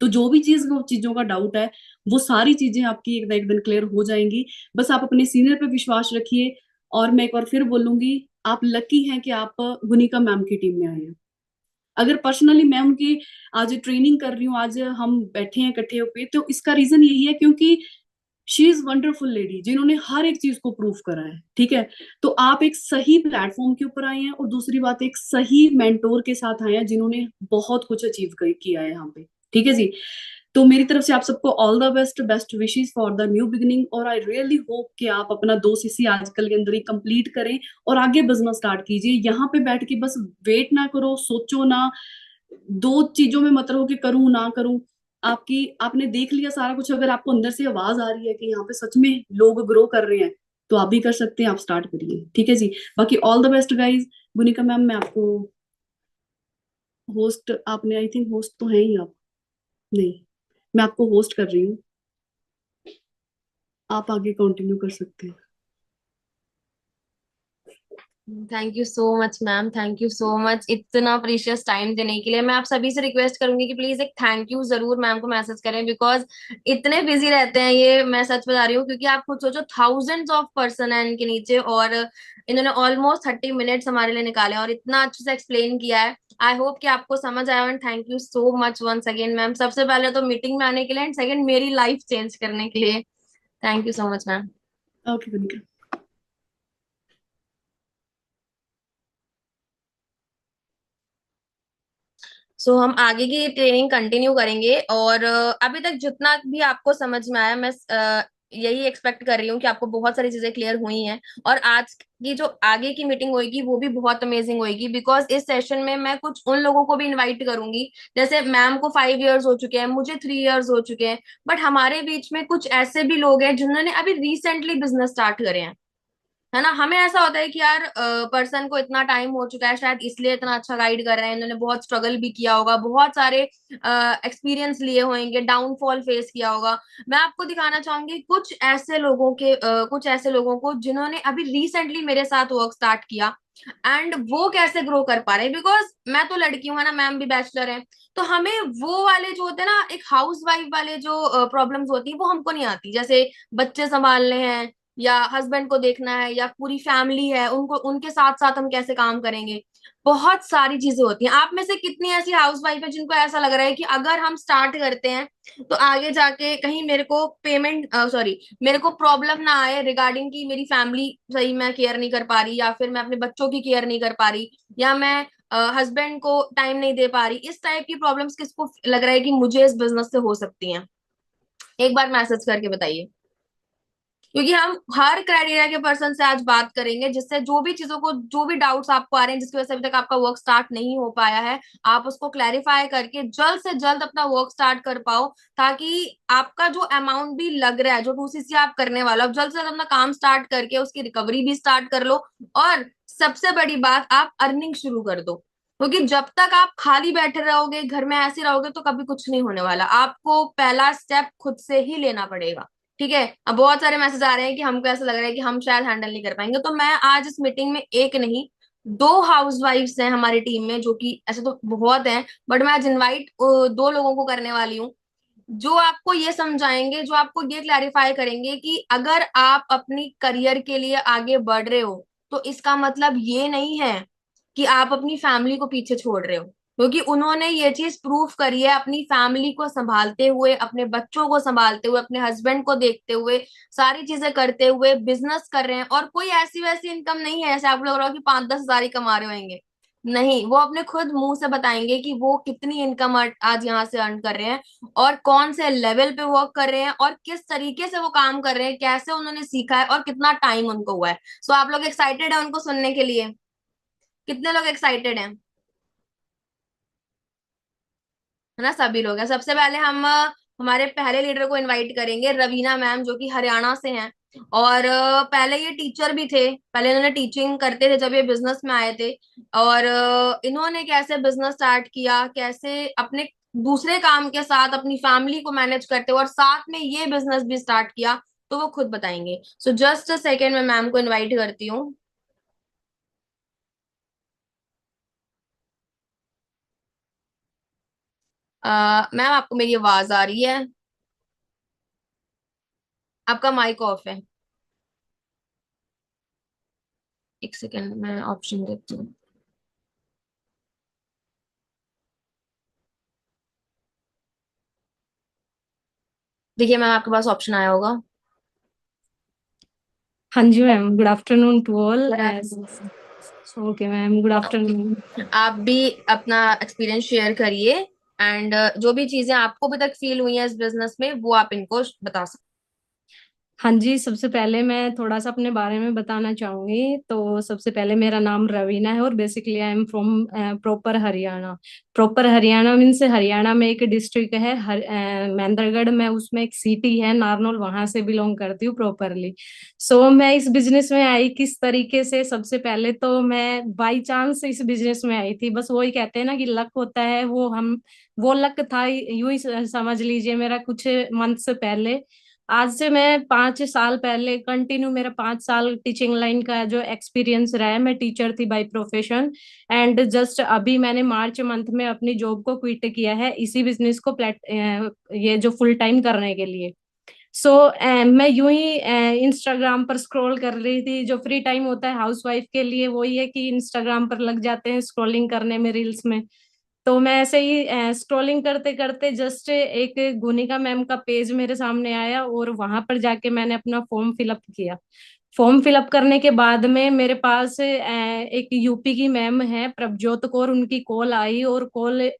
तो जो भी चीजों का डाउट है, वो सारी चीजें आपकी एक ना एक दिन क्लियर हो जाएंगी। बस आप अपने सीनियर पे विश्वास रखिए। और मैं एक बार फिर बोलूंगी, आप लकी हैं कि आप गुनिका मैम की टीम में आए हैं। अगर पर्सनली मैं उनकी आज ट्रेनिंग कर रही हूँ, आज हम बैठे हैं इकट्ठे होके, तो इसका रीजन यही है क्योंकि शी इज वंडरफुल लेडी जिन्होंने हर एक चीज को प्रूफ करा है, ठीक है। तो आप एक सही प्लेटफॉर्म के ऊपर आए हैं, और दूसरी बात एक सही मेंटोर के साथ आए हैं जिन्होंने बहुत कुछ अचीव किया है यहाँ पे, ठीक है जी। तो मेरी तरफ से आप सबको all the best, best wishes for the new beginning, और आई रियली होप कि आप अपना 2 CC आजकल के अंदर ही कंप्लीट करें और आगे बिजनेस स्टार्ट कीजिए। यहाँ पे बैठ के बस वेट ना करो, सोचो ना, दो चीजों में मत रहो कि करूं ना करूं। आपने देख लिया सारा कुछ, अगर आपको अंदर से आवाज आ रही है कि यहाँ पे सच में लोग ग्रो कर रहे हैं, तो आप भी कर सकते हैं, आप स्टार्ट करिए, ठीक है जी। बाकी all the best guys. गुनिका ma'am, मैं आपको होस्ट, आपने आई थिंक होस्ट तो है ही आप, नहीं, मैं आपको होस्ट कर रही हूँ, आप आगे कंटिन्यू कर सकते हैं। Thank you so much ma'am, thank you so much इतना प्रीशियस टाइम देने के लिए। मैं आप सभी से रिक्वेस्ट करूंगी कि प्लीज एक थैंक यू जरूर मैम को मैसेज करें, बिकॉज इतने बिजी रहते हैं ये, मैं सच बता रही हूँ। क्योंकि आप खुद सोचो, थाउजेंड्स ऑफ पर्सन है इनके नीचे, और इन्होंने ऑलमोस्ट 30 मिनट्स हमारे लिए निकाले और इतना अच्छे से एक्सप्लेन किया है। आई होप कि आपको समझ आया, and thank you so much once again ma'am, सबसे पहले तो मीटिंग में आने के लिए, एंड सेकंड मेरी लाइफ चेंज करने के लिए। Thank you so much ma'am. Okay Gunika. So हम आगे की ट्रेनिंग कंटिन्यू करेंगे, और अभी तक जितना भी आपको समझ में आया, मैं यही एक्सपेक्ट कर रही हूँ कि आपको बहुत सारी चीजें क्लियर हुई हैं। और आज की जो आगे की मीटिंग होगी वो भी बहुत अमेजिंग होगी, बिकॉज इस सेशन में मैं कुछ उन लोगों को भी इनवाइट करूंगी। जैसे मैम को 5 इयर्स हो चुके हैं, मुझे 3 इयर्स हो चुके हैं, बट हमारे बीच में कुछ ऐसे भी लोग हैं जिन्होंने अभी रिसेंटली बिजनेस स्टार्ट करे हैं। है ना, हमें ऐसा होता है कि यार पर्सन को इतना टाइम हो चुका है, शायद इसलिए इतना अच्छा गाइड कर रहे हैं, इन्होंने बहुत स्ट्रगल भी किया होगा, बहुत सारे एक्सपीरियंस लिए होंगे, डाउनफॉल फेस किया होगा। मैं आपको दिखाना चाहूंगी कुछ ऐसे लोगों को जिन्होंने अभी रिसेंटली मेरे साथ वर्क स्टार्ट किया, एंड वो कैसे ग्रो कर पा रहे हैं। बिकॉज मैं तो लड़की हूँ, है ना, मैम भी बैचलर है, तो हमें वो वाले जो होते हैं ना, एक हाउस वाइफ वाले जो प्रॉब्लम्स होती है वो हमको नहीं आती। जैसे बच्चे संभालने हैं, या हस्बैंड को देखना है, या पूरी फैमिली है, उनको उनके साथ साथ हम कैसे काम करेंगे, बहुत सारी चीजें होती हैं। आप में से कितनी ऐसी हाउस वाइफ है जिनको ऐसा लग रहा है कि अगर हम स्टार्ट करते हैं तो आगे जाके कहीं मेरे को पेमेंट, सॉरी, मेरे को प्रॉब्लम ना आए रिगार्डिंग कि मेरी फैमिली सही मैं केयर नहीं कर पा रही, या फिर मैं अपने बच्चों की केयर नहीं कर पा रही, या मैं हस्बैंड को टाइम नहीं दे पा रही। इस टाइप की प्रॉब्लम्स किसको लग रहा है कि मुझे इस बिजनेस से हो सकती हैं? एक बार मैसेज करके बताइए। क्योंकि हम हर क्राइटेरिया के पर्सन से आज बात करेंगे, जिससे जो भी चीजों को, जो भी डाउट्स आपको आ रहे हैं, जिसकी वजह से अभी तक आपका वर्क स्टार्ट नहीं हो पाया है, आप उसको क्लैरिफाई करके जल्द से जल्द अपना वर्क स्टार्ट कर पाओ, ताकि आपका जो अमाउंट भी लग रहा है, जो 2 CC आप करने वाला हो, जल्द से जल्द अपना काम स्टार्ट करके उसकी रिकवरी भी स्टार्ट कर लो। और सबसे बड़ी बात, आप अर्निंग शुरू कर दो। क्योंकि जब तक आप खाली बैठे रहोगे, घर में ऐसे रहोगे, तो कभी कुछ नहीं होने वाला। आपको पहला स्टेप खुद से ही लेना पड़ेगा, ठीक है। अब बहुत सारे मैसेज आ रहे हैं कि हमको ऐसा लग रहा है कि हम शायद हैंडल नहीं कर पाएंगे, तो मैं आज इस मीटिंग में एक नहीं, 2 हाउसवाइफ्स हैं हमारी टीम में, जो कि ऐसे तो बहुत हैं, बट मैं आज इनवाइट 2 लोगों को करने वाली हूँ, जो आपको ये समझाएंगे, जो आपको ये क्लैरिफाई करेंगे कि अगर आप अपनी करियर के लिए आगे बढ़ रहे हो, तो इसका मतलब ये नहीं है कि आप अपनी फैमिली को पीछे छोड़ रहे हो। क्योंकि उन्होंने ये चीज प्रूव करी है, अपनी फैमिली को संभालते हुए, अपने बच्चों को संभालते हुए, अपने हस्बैंड को देखते हुए, सारी चीजें करते हुए बिजनेस कर रहे हैं। और कोई ऐसी वैसी इनकम नहीं है ऐसे आप लोग रहो कि 5-10 हजार ही कमा रहे होंगे। नहीं, वो अपने खुद मुंह से बताएंगे कि वो कितनी इनकम आज यहाँ से अर्न कर रहे हैं, और कौन से लेवल पे वर्क कर रहे हैं, और किस तरीके से वो काम कर रहे हैं, कैसे उन्होंने सीखा है, और कितना टाइम उनको हुआ है। सो आप लोग एक्साइटेड है उनको सुनने के लिए? कितने लोग एक्साइटेड हैं? है ना, सभी लोग हैं। सबसे पहले हम हमारे पहले लीडर को इनवाइट करेंगे, रवीना मैम, जो कि हरियाणा से हैं। और पहले ये टीचर भी थे, पहले इन्होंने टीचिंग करते थे जब ये बिजनेस में आए थे। और इन्होंने कैसे बिजनेस स्टार्ट किया, कैसे अपने दूसरे काम के साथ अपनी फैमिली को मैनेज करते हुए और साथ में ये बिजनेस भी स्टार्ट किया, तो वो खुद बताएंगे। सो जस्ट अ सेकेंड, मैं मैम को इनवाइट करती हूँ। मैम, आपको मेरी आवाज आ रही है? आपका माइक ऑफ है। एक सेकेंड, मैं ऑप्शन देती हूँ। देखिए मैम, आपके पास ऑप्शन आया होगा। हाँ जी ma'am, good afternoon to all. Good afternoon. Okay ma'am, good afternoon. आप भी अपना एक्सपीरियंस शेयर करिए, एंड जो भी चीजें आपको अभी तक फील हुई हैं इस बिजनेस में वो आप इनको बता सकते हाँ जी, सबसे पहले मैं थोड़ा सा अपने बारे में बताना चाहूंगी। तो सबसे पहले मेरा नाम रवीना है और basically I am from proper Haryana. Proper Haryana means Haryana में एक डिस्ट्रिक्ट है महेंद्रगढ़ में, उसमें एक सिटी है नारनौल, वहां से बिलोंग करती हूँ प्रॉपरली। सो मैं इस बिजनेस में आई किस तरीके से, सबसे पहले तो मैं बाई चांस इस बिजनेस में आई थी। बस वही कहते हैं ना कि लक होता है, वो लक था, यूं ही समझ लीजिए। मेरा कुछ मंथ से पहले, आज से मैं 5 साल पहले कंटिन्यू, मेरा 5 साल टीचिंग लाइन का जो एक्सपीरियंस रहा है, मैं टीचर थी बाय प्रोफेशन। एंड जस्ट अभी मैंने मार्च मंथ में अपनी जॉब को क्विट किया है इसी बिजनेस को ये जो फुल टाइम करने के लिए। सो मैं यूं ही इंस्टाग्राम पर स्क्रॉल कर रही थी। जो फ्री टाइम होता है हाउसवाइफ के लिए वही है कि इंस्टाग्राम पर लग जाते हैं स्क्रॉलिंग करने में, रील्स में। तो मैं ऐसे ही स्क्रॉलिंग करते करते जस्ट एक गुनिका मैम का पेज मेरे सामने आया और वहां पर जाके मैंने अपना फॉर्म फिलअप किया। फॉर्म फिलअप करने के बाद में मेरे पास एक यूपी की मैम है प्रभजोत कौर, उनकी कॉल आई और कॉल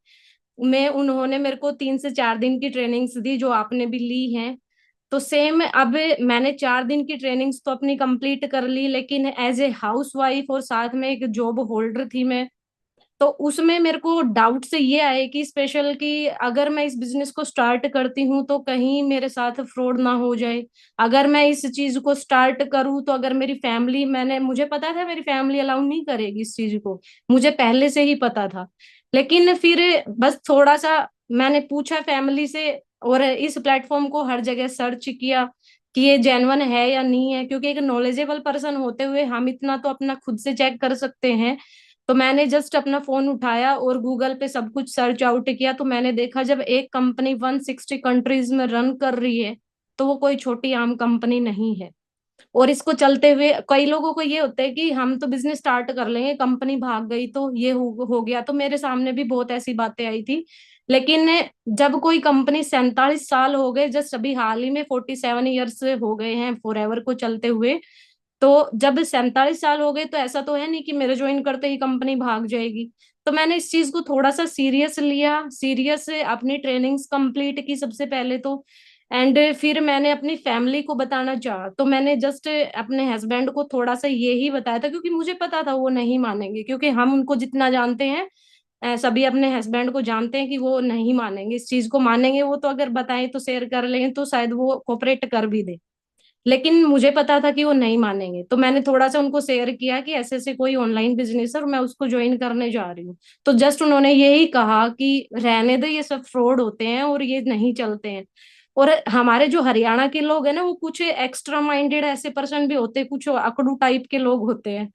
में उन्होंने मेरे को 3 से 4 दिन की ट्रेनिंग्स दी जो आपने भी ली हैं। तो सेम अब मैंने 4 दिन की ट्रेनिंग्स तो अपनी कंप्लीट कर ली, लेकिन एज ए हाउस वाइफ और साथ में एक जॉब होल्डर थी मैं। तो उसमें मेरे को डाउट से ये आए कि स्पेशल कि अगर मैं इस बिजनेस को स्टार्ट करती हूँ तो कहीं मेरे साथ फ्रॉड ना हो जाए। अगर मैं इस चीज को स्टार्ट करूँ तो अगर मेरी फैमिली, मुझे पता था मेरी फैमिली अलाउ नहीं करेगी इस चीज को, मुझे पहले से ही पता था। लेकिन फिर बस थोड़ा सा मैंने पूछा फैमिली से और इस प्लेटफॉर्म को हर जगह सर्च किया कि ये जेन्युइन है या नहीं है, क्योंकि एक नॉलेजेबल पर्सन होते हुए हम इतना तो अपना खुद से चेक कर सकते हैं। तो मैंने जस्ट अपना फोन उठाया और गूगल पे सब कुछ सर्च आउट किया, तो मैंने देखा जब एक कंपनी 160 कंट्रीज में रन कर रही है तो वो कोई छोटी आम कंपनी नहीं है। और इसको चलते हुए कई लोगों को ये होता है कि हम तो बिजनेस स्टार्ट कर लेंगे, कंपनी भाग गई तो ये हो गया। तो मेरे सामने भी बहुत ऐसी बातें आई थी। लेकिन जब कोई कंपनी 47 साल हो गए, जस्ट अभी हाल ही में 47 ईयर्स हो गए हैं फॉर एवर को चलते हुए, तो जब 47 साल हो गए तो ऐसा तो है नहीं कि मेरे ज्वाइन करते ही कंपनी भाग जाएगी। तो मैंने इस चीज को थोड़ा सा सीरियस लिया, सीरियस से अपनी ट्रेनिंग्स कंप्लीट की सबसे पहले तो। एंड फिर मैंने अपनी फैमिली को बताना चाहा, तो मैंने जस्ट अपने हस्बैंड को थोड़ा सा ये ही बताया था, क्योंकि मुझे पता था वो नहीं मानेंगे, क्योंकि हम उनको जितना जानते हैं सभी अपने हस्बैंड को जानते हैं कि वो नहीं मानेंगे इस चीज को। मानेंगे वो तो अगर बताएं तो शेयर कर लें तो शायद वो कोऑपरेट कर भी दे, लेकिन मुझे पता था कि वो नहीं मानेंगे। तो मैंने थोड़ा सा उनको शेयर किया कि ऐसे ऐसे कोई ऑनलाइन बिजनेस है और मैं उसको ज्वाइन करने जा रही हूँ। तो जस्ट उन्होंने यही कहा कि रहने दे, ये सब फ्रॉड होते हैं और ये नहीं चलते हैं। और हमारे जो हरियाणा के लोग हैं ना, वो कुछ एक्स्ट्रा माइंडेड ऐसे पर्सन भी होते हैं, कुछ अकड़ू टाइप के लोग होते हैं।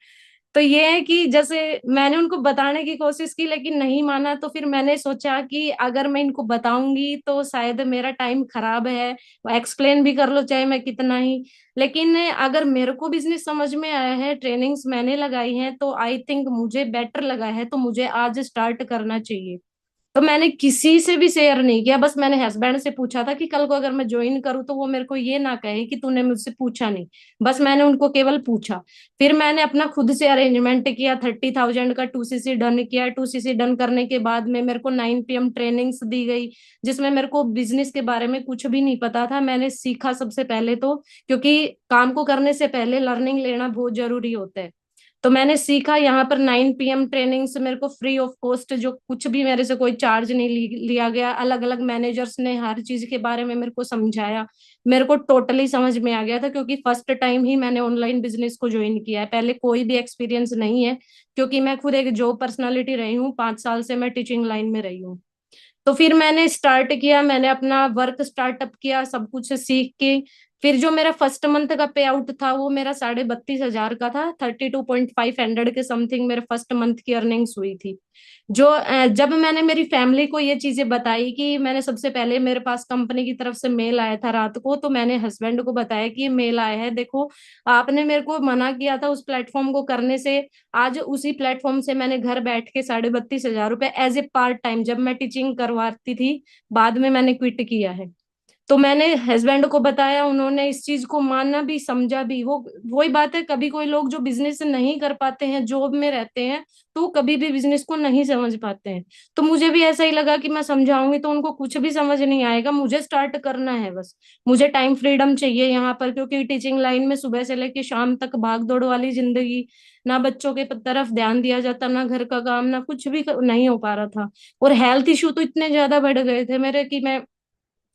तो ये है कि जैसे मैंने उनको बताने की कोशिश की लेकिन नहीं माना, तो फिर मैंने सोचा कि अगर मैं इनको बताऊंगी तो शायद मेरा टाइम खराब है, एक्सप्लेन भी कर लो चाहे मैं कितना ही। लेकिन अगर मेरे को बिजनेस समझ में आया है, ट्रेनिंग्स मैंने लगाई हैं, तो आई थिंक मुझे बेटर लगा है, तो मुझे आज स्टार्ट करना चाहिए। तो मैंने किसी से भी शेयर नहीं किया, बस मैंने हस्बैंड से पूछा था कि कल को अगर मैं ज्वाइन करूँ तो वो मेरे को ये ना कहे कि तूने मुझसे पूछा नहीं। बस मैंने उनको केवल पूछा। फिर मैंने अपना खुद से अरेंजमेंट किया, 30,000 का 2cc डन किया। 2cc डन करने के बाद में मेरे को 9 PM ट्रेनिंग्स दी गई, जिसमें मेरे को बिजनेस के बारे में कुछ भी नहीं पता था। मैंने सीखा सबसे पहले तो, क्योंकि काम को करने से पहले लर्निंग लेना बहुत जरूरी होता है। तो मैंने सीखा यहाँ पर 9 PM ट्रेनिंग से मेरे को फ्री ऑफ कॉस्ट, जो कुछ भी मेरे से कोई चार्ज नहीं लिया गया। अलग अलग मैनेजर्स ने हर चीज के बारे में मेरे को समझाया। मेरे को टोटली समझ में आ गया था, क्योंकि फर्स्ट टाइम ही मैंने ऑनलाइन बिजनेस को ज्वाइन किया है, पहले कोई भी एक्सपीरियंस नहीं है। क्योंकि मैं खुद एक जॉब पर्सनालिटी रही हूँ, 5 साल से मैं टीचिंग लाइन में रही हूँ। तो फिर मैंने स्टार्ट किया, मैंने अपना वर्क स्टार्टअप किया सब कुछ सीख के। फिर जो मेरा फर्स्ट मंथ का पे आउट था वो मेरा 32,500 का था, 32,500 के समथिंग मेरे फर्स्ट मंथ की अर्निंग्स हुई थी। जब मैंने मेरी फैमिली को ये चीजें बताई कि मैंने सबसे पहले, मेरे पास कंपनी की तरफ से मेल आया था रात को, तो मैंने हस्बैंड को बताया कि ये मेल आया है, देखो आपने मेरे को मना किया था उस प्लेटफॉर्म को करने से। आज उसी प्लेटफॉर्म से मैंने घर बैठ के 32,500 रुपए एज ए पार्ट टाइम, जब मैं टीचिंग करवाती थी, बाद में मैंने क्विट किया है। तो मैंने हस्बैंड को बताया, उन्होंने इस चीज को माना भी, समझा भी। वो वही बात है, कभी कोई लोग जो बिजनेस नहीं कर पाते हैं, जॉब में रहते हैं, तो वो कभी भी बिजनेस को नहीं समझ पाते हैं। तो मुझे भी ऐसा ही लगा कि मैं समझाऊंगी तो उनको कुछ भी समझ नहीं आएगा, मुझे स्टार्ट करना है बस। मुझे टाइम फ्रीडम चाहिए यहाँ पर, क्योंकि टीचिंग लाइन में सुबह से लेके शाम तक भाग दौड़ वाली जिंदगी, ना बच्चों के तरफ ध्यान दिया जाता, ना घर का काम, ना कुछ भी नहीं हो पा रहा था। और हेल्थ इशू तो इतने ज्यादा बढ़ गए थे मेरे कि मैं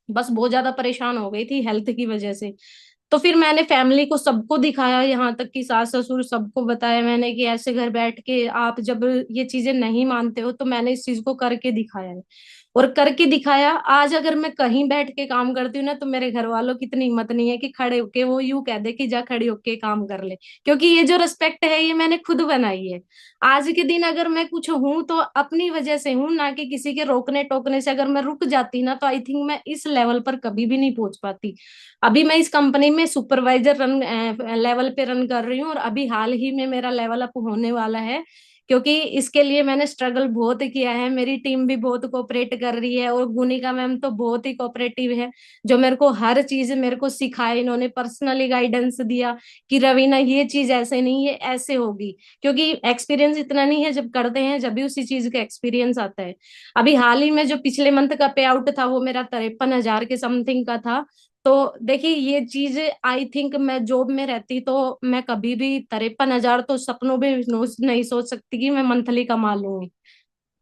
बस बहुत ज्यादा परेशान हो गई थी हेल्थ की वजह से। तो फिर मैंने फैमिली को सबको दिखाया, यहाँ तक कि सास ससुर सबको बताया मैंने कि ऐसे घर बैठ के आप जब ये चीजें नहीं मानते हो, तो मैंने इस चीज को करके दिखाया है। और करके दिखाया। आज अगर मैं कहीं बैठ के काम करती हूँ ना, तो मेरे घर वालों की इतनी हिम्मत नहीं है कि खड़े होके वो यूं कह दे कि जा खड़ी होके काम कर ले। क्योंकि ये जो रिस्पेक्ट है, ये मैंने खुद बनाई है। आज के दिन अगर मैं कुछ हूं तो अपनी वजह से हूं, ना कि किसी के रोकने टोकने से। अगर मैं रुक जाती ना, तो आई थिंक मैं इस लेवल पर कभी भी नहीं पहुंच पाती। अभी मैं इस कंपनी में सुपरवाइजर रन लेवल पे रन कर रही हूँ, और अभी हाल ही में मेरा लेवल अप होने वाला है। क्योंकि इसके लिए मैंने स्ट्रगल बहुत किया है। मेरी टीम भी बहुत कोऑपरेट कर रही है, और गुनिका मैम तो बहुत ही कोऑपरेटिव है, जो मेरे को हर चीज मेरे को सिखाए। इन्होंने पर्सनली गाइडेंस दिया कि रवीना ये चीज ऐसे नहीं, ये ऐसे होगी। क्योंकि एक्सपीरियंस इतना नहीं है, जब करते हैं जब भी उसी चीज का एक्सपीरियंस आता है। अभी हाल ही में जो पिछले मंथ का पे आउट था, वो मेरा 53,000 के समथिंग का था। तो देखिए ये चीज, आई थिंक मैं जॉब में रहती तो मैं कभी भी 53,000 तो सपनों में नहीं सोच सकती कि मैं मंथली कमा लूंगी।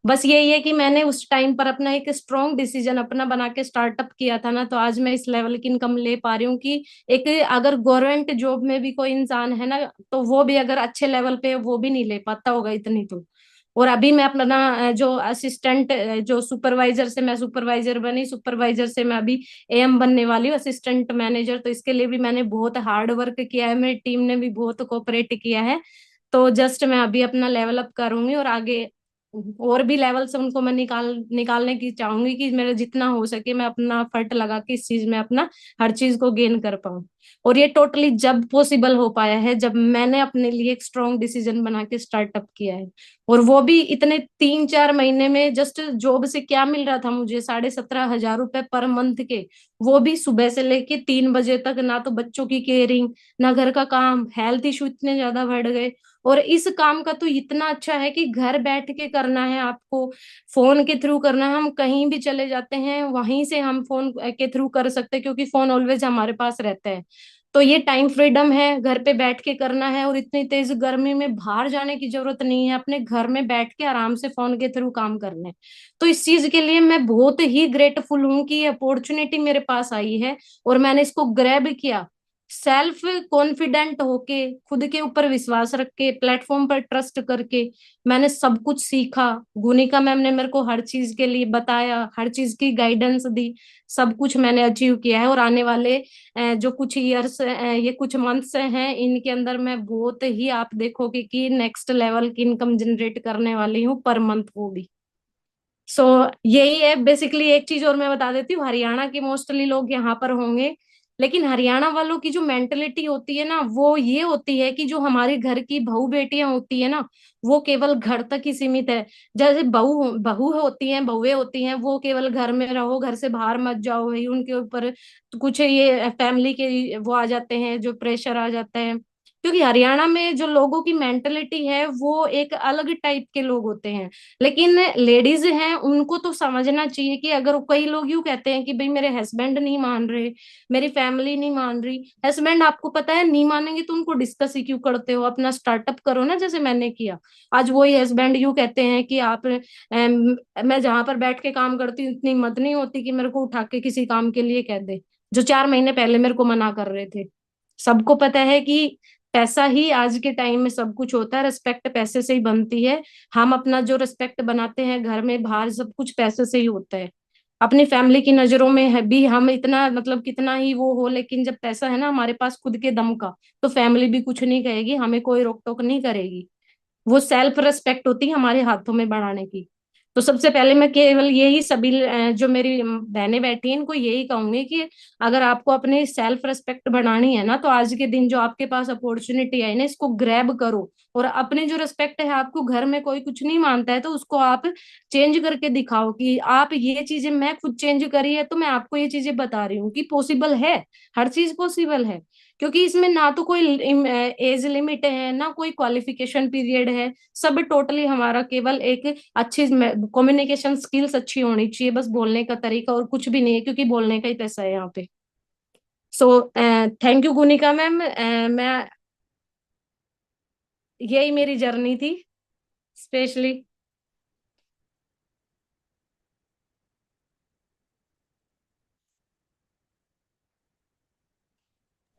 बस यही है कि मैंने उस टाइम पर अपना एक स्ट्रॉन्ग डिसीजन अपना बना के स्टार्टअप किया था ना, तो आज मैं इस लेवल की इनकम ले पा रही हूँ कि एक, अगर गवर्नमेंट जॉब में भी कोई इंसान है ना, तो वो भी अगर अच्छे लेवल पे है, वो भी नहीं ले पाता होगा इतनी तो। और अभी मैं अपना जो असिस्टेंट, जो सुपरवाइजर से मैं सुपरवाइजर बनी, सुपरवाइजर से मैं अभी एएम बनने वाली हूँ, असिस्टेंट मैनेजर। तो इसके लिए भी मैंने बहुत हार्ड वर्क किया है, मेरी टीम ने भी बहुत कोऑपरेट किया है। तो जस्ट मैं अभी अपना लेवल अप करूंगी, और आगे और भी लेवल से उनको मैं निकालने की चाहूंगी कि मेरा जितना हो सके मैं अपना एफर्ट लगा के इस चीज में अपना हर चीज को गेन कर पाऊं। और ये टोटली जब पॉसिबल हो पाया है, जब मैंने अपने लिए एक स्ट्रॉन्ग डिसीजन बना के स्टार्टअप किया है। और वो भी इतने 3-4 महीने में। जस्ट जॉब से क्या मिल रहा था मुझे, 17,500 रुपए पर मंथ के। वो भी सुबह से लेके 3 बजे तक, ना तो बच्चों की केयरिंग, ना घर का काम। हेल्थ इशू इतने ज्यादा बढ़ गए। और इस काम का तो इतना अच्छा है कि घर बैठ के करना है आपको, फोन के थ्रू करना है। हम कहीं भी चले जाते हैं, वहीं से हम फोन के थ्रू कर सकते हैं, क्योंकि फोन ऑलवेज हमारे पास रहता है। तो ये टाइम फ्रीडम है, घर पे बैठ के करना है। और इतनी तेज गर्मी में बाहर जाने की जरूरत नहीं है, अपने घर में बैठ के आराम से फोन के थ्रू काम करने। तो इस चीज के लिए मैं बहुत ही ग्रेटफुल हूँ कि ये अपॉर्चुनिटी मेरे पास आई है, और मैंने इसको ग्रैब किया। सेल्फ कॉन्फिडेंट होके, खुद के ऊपर विश्वास रख के, प्लेटफॉर्म पर ट्रस्ट करके मैंने सब कुछ सीखा। गुनिका मैम ने मेरे को हर चीज के लिए बताया, हर चीज की गाइडेंस दी। सब कुछ मैंने अचीव किया है, और आने वाले जो कुछ ईयर्स, ये कुछ मंथ्स हैं, इनके अंदर मैं बहुत ही, आप देखोगे कि नेक्स्ट लेवल की इनकम जनरेट करने वाली हूँ पर मंथ, वो भी। सो यही है बेसिकली। एक चीज और मैं बता देती हूँ, हरियाणा के मोस्टली लोग यहाँ पर होंगे, लेकिन हरियाणा वालों की जो मेंटेलिटी होती है ना, वो ये होती है कि जो हमारे घर की बहू बेटियां होती है ना, वो केवल घर तक ही सीमित है। जैसे बहू बहू होती हैं, बहुएं होती हैं, वो केवल घर में रहो, घर से बाहर मत जाओ, भाई उनके ऊपर कुछ ये फैमिली के वो आ जाते हैं, जो प्रेशर आ जाता है। क्योंकि हरियाणा में जो लोगों की मेंटेलिटी है, वो एक अलग टाइप के लोग होते हैं। लेकिन लेडीज हैं, उनको तो समझना चाहिए कि अगर कई लोग यूं कहते हैं कि भाई मेरे हस्बैंड नहीं मान रहे, मेरी फैमिली नहीं मान रही। हस्बैंड आपको पता है नहीं मानेंगे, तो उनको डिस्कस ही क्यों करते हो, अपना स्टार्टअप करो ना, जैसे मैंने किया। आज वही हस्बैंड यूं कहते हैं कि आप मैं जहां पर बैठ के काम करती हूँ, इतनी हिम्मत नहीं होती कि मेरे को उठा के किसी काम के लिए कह दे, जो 4 महीने पहले मेरे को मना कर रहे थे। सबको पता है कि पैसा ही आज के टाइम में सब कुछ होता है, रिस्पेक्ट पैसे से ही बनती है। हम अपना जो रिस्पेक्ट बनाते हैं घर में बाहर, सब कुछ पैसे से ही होता है। अपनी फैमिली की नजरों में है भी हम इतना, मतलब कितना ही वो हो, लेकिन जब पैसा है ना हमारे पास खुद के दम का, तो फैमिली भी कुछ नहीं कहेगी, हमें कोई रोक टोक नहीं करेगी। वो सेल्फ रिस्पेक्ट होती है हमारे हाथों में बढ़ाने की। तो सबसे पहले मैं केवल यही सभी जो मेरी बहनें बैठी हैं इनको यही कहूंगी कि अगर आपको अपनी सेल्फ रिस्पेक्ट बढ़ानी है ना, तो आज के दिन जो आपके पास अपॉर्चुनिटी है ना, इसको ग्रैब करो। और अपने जो रिस्पेक्ट है, आपको घर में कोई कुछ नहीं मानता है तो उसको आप चेंज करके दिखाओ कि आप ये चीजें, मैं खुद चेंज करी है तो मैं आपको ये चीजें बता रही हूँ कि पॉसिबल है। हर चीज पॉसिबल है, क्योंकि इसमें ना तो कोई एज लिमिट है ना कोई क्वालिफिकेशन पीरियड है। सब टोटली हमारा केवल एक अच्छी कम्युनिकेशन स्किल्स अच्छी होनी चाहिए, बस बोलने का तरीका और कुछ भी नहीं है, क्योंकि बोलने का ही पैसा है यहाँ पे। सो थैंक यू गुनिका मैम। मैं यही मेरी जर्नी थी specially.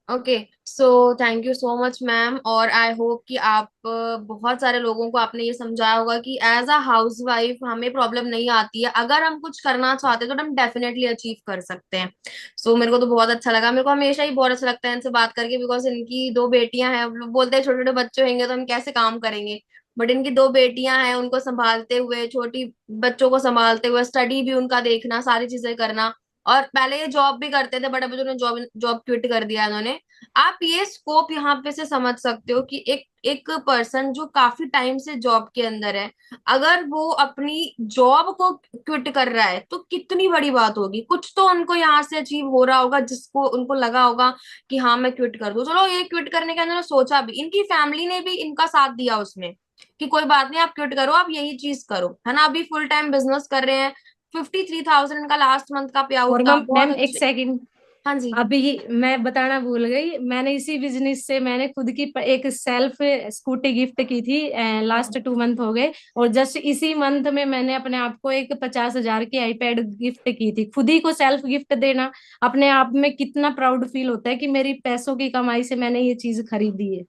Okay, so thank you so much ma'am, और आई होप कि आप बहुत सारे लोगों को आपने ये समझाया होगा कि एज अ हाउस वाइफ हमें प्रॉब्लम नहीं आती है, अगर हम कुछ करना चाहते हैं तो हम डेफिनेटली अचीव कर सकते हैं। सो मेरे को तो बहुत अच्छा लगा, मेरे को हमेशा ही बहुत अच्छा लगता है इनसे बात करके, बिकॉज इनकी दो बेटियां हैं। हम लोग बोलते हैं छोटे छोटे बच्चे होंगे तो हम कैसे काम करेंगे, बट इनकी दो बेटियां हैं, उनको संभालते हुए, छोटी बच्चों को संभालते हुए, स्टडी भी उनका देखना, सारी चीजें करना, और पहले ये जॉब भी करते थे, बड़े बुजुर्ग ने जॉब जॉब क्विट कर दिया इन्होंने। आप ये स्कोप यहाँ पे से समझ सकते हो कि एक एक पर्सन जो काफी टाइम से जॉब के अंदर है, अगर वो अपनी जॉब को क्विट कर रहा है तो कितनी बड़ी बात होगी। कुछ तो उनको यहाँ से अचीव हो रहा होगा जिसको उनको लगा होगा कि हाँ मैं क्विट कर दूं। चलो, ये क्विट करने के अंदर सोचा भी, इनकी फैमिली ने भी इनका साथ दिया उसमें कि कोई बात नहीं, आप क्विट करो, आप यही चीज करो, है ना। अभी फुल टाइम बिजनेस कर रहे हैं, 53,000 इनका लास्ट मंथ का पे आउट और था, मैम बहुत मैम एक अच्छे। सेकंड, हाँ जी। अभी मैं बताना भूल गई, मैंने इसी बिजनेस से मैंने खुद की एक सेल्फ स्कूटी गिफ्ट की थी। लास्ट 2 मंथ हो गए, और जस्ट इसी मंथ में मैंने अपने आप को एक 50,000 की आईपैड गिफ्ट की थी। खुद ही को सेल्फ गिफ्ट देना अपने आप में कितना प्राउड फील होता है कि मेरी पैसों की कमाई से मैंने ये चीज खरीदी है।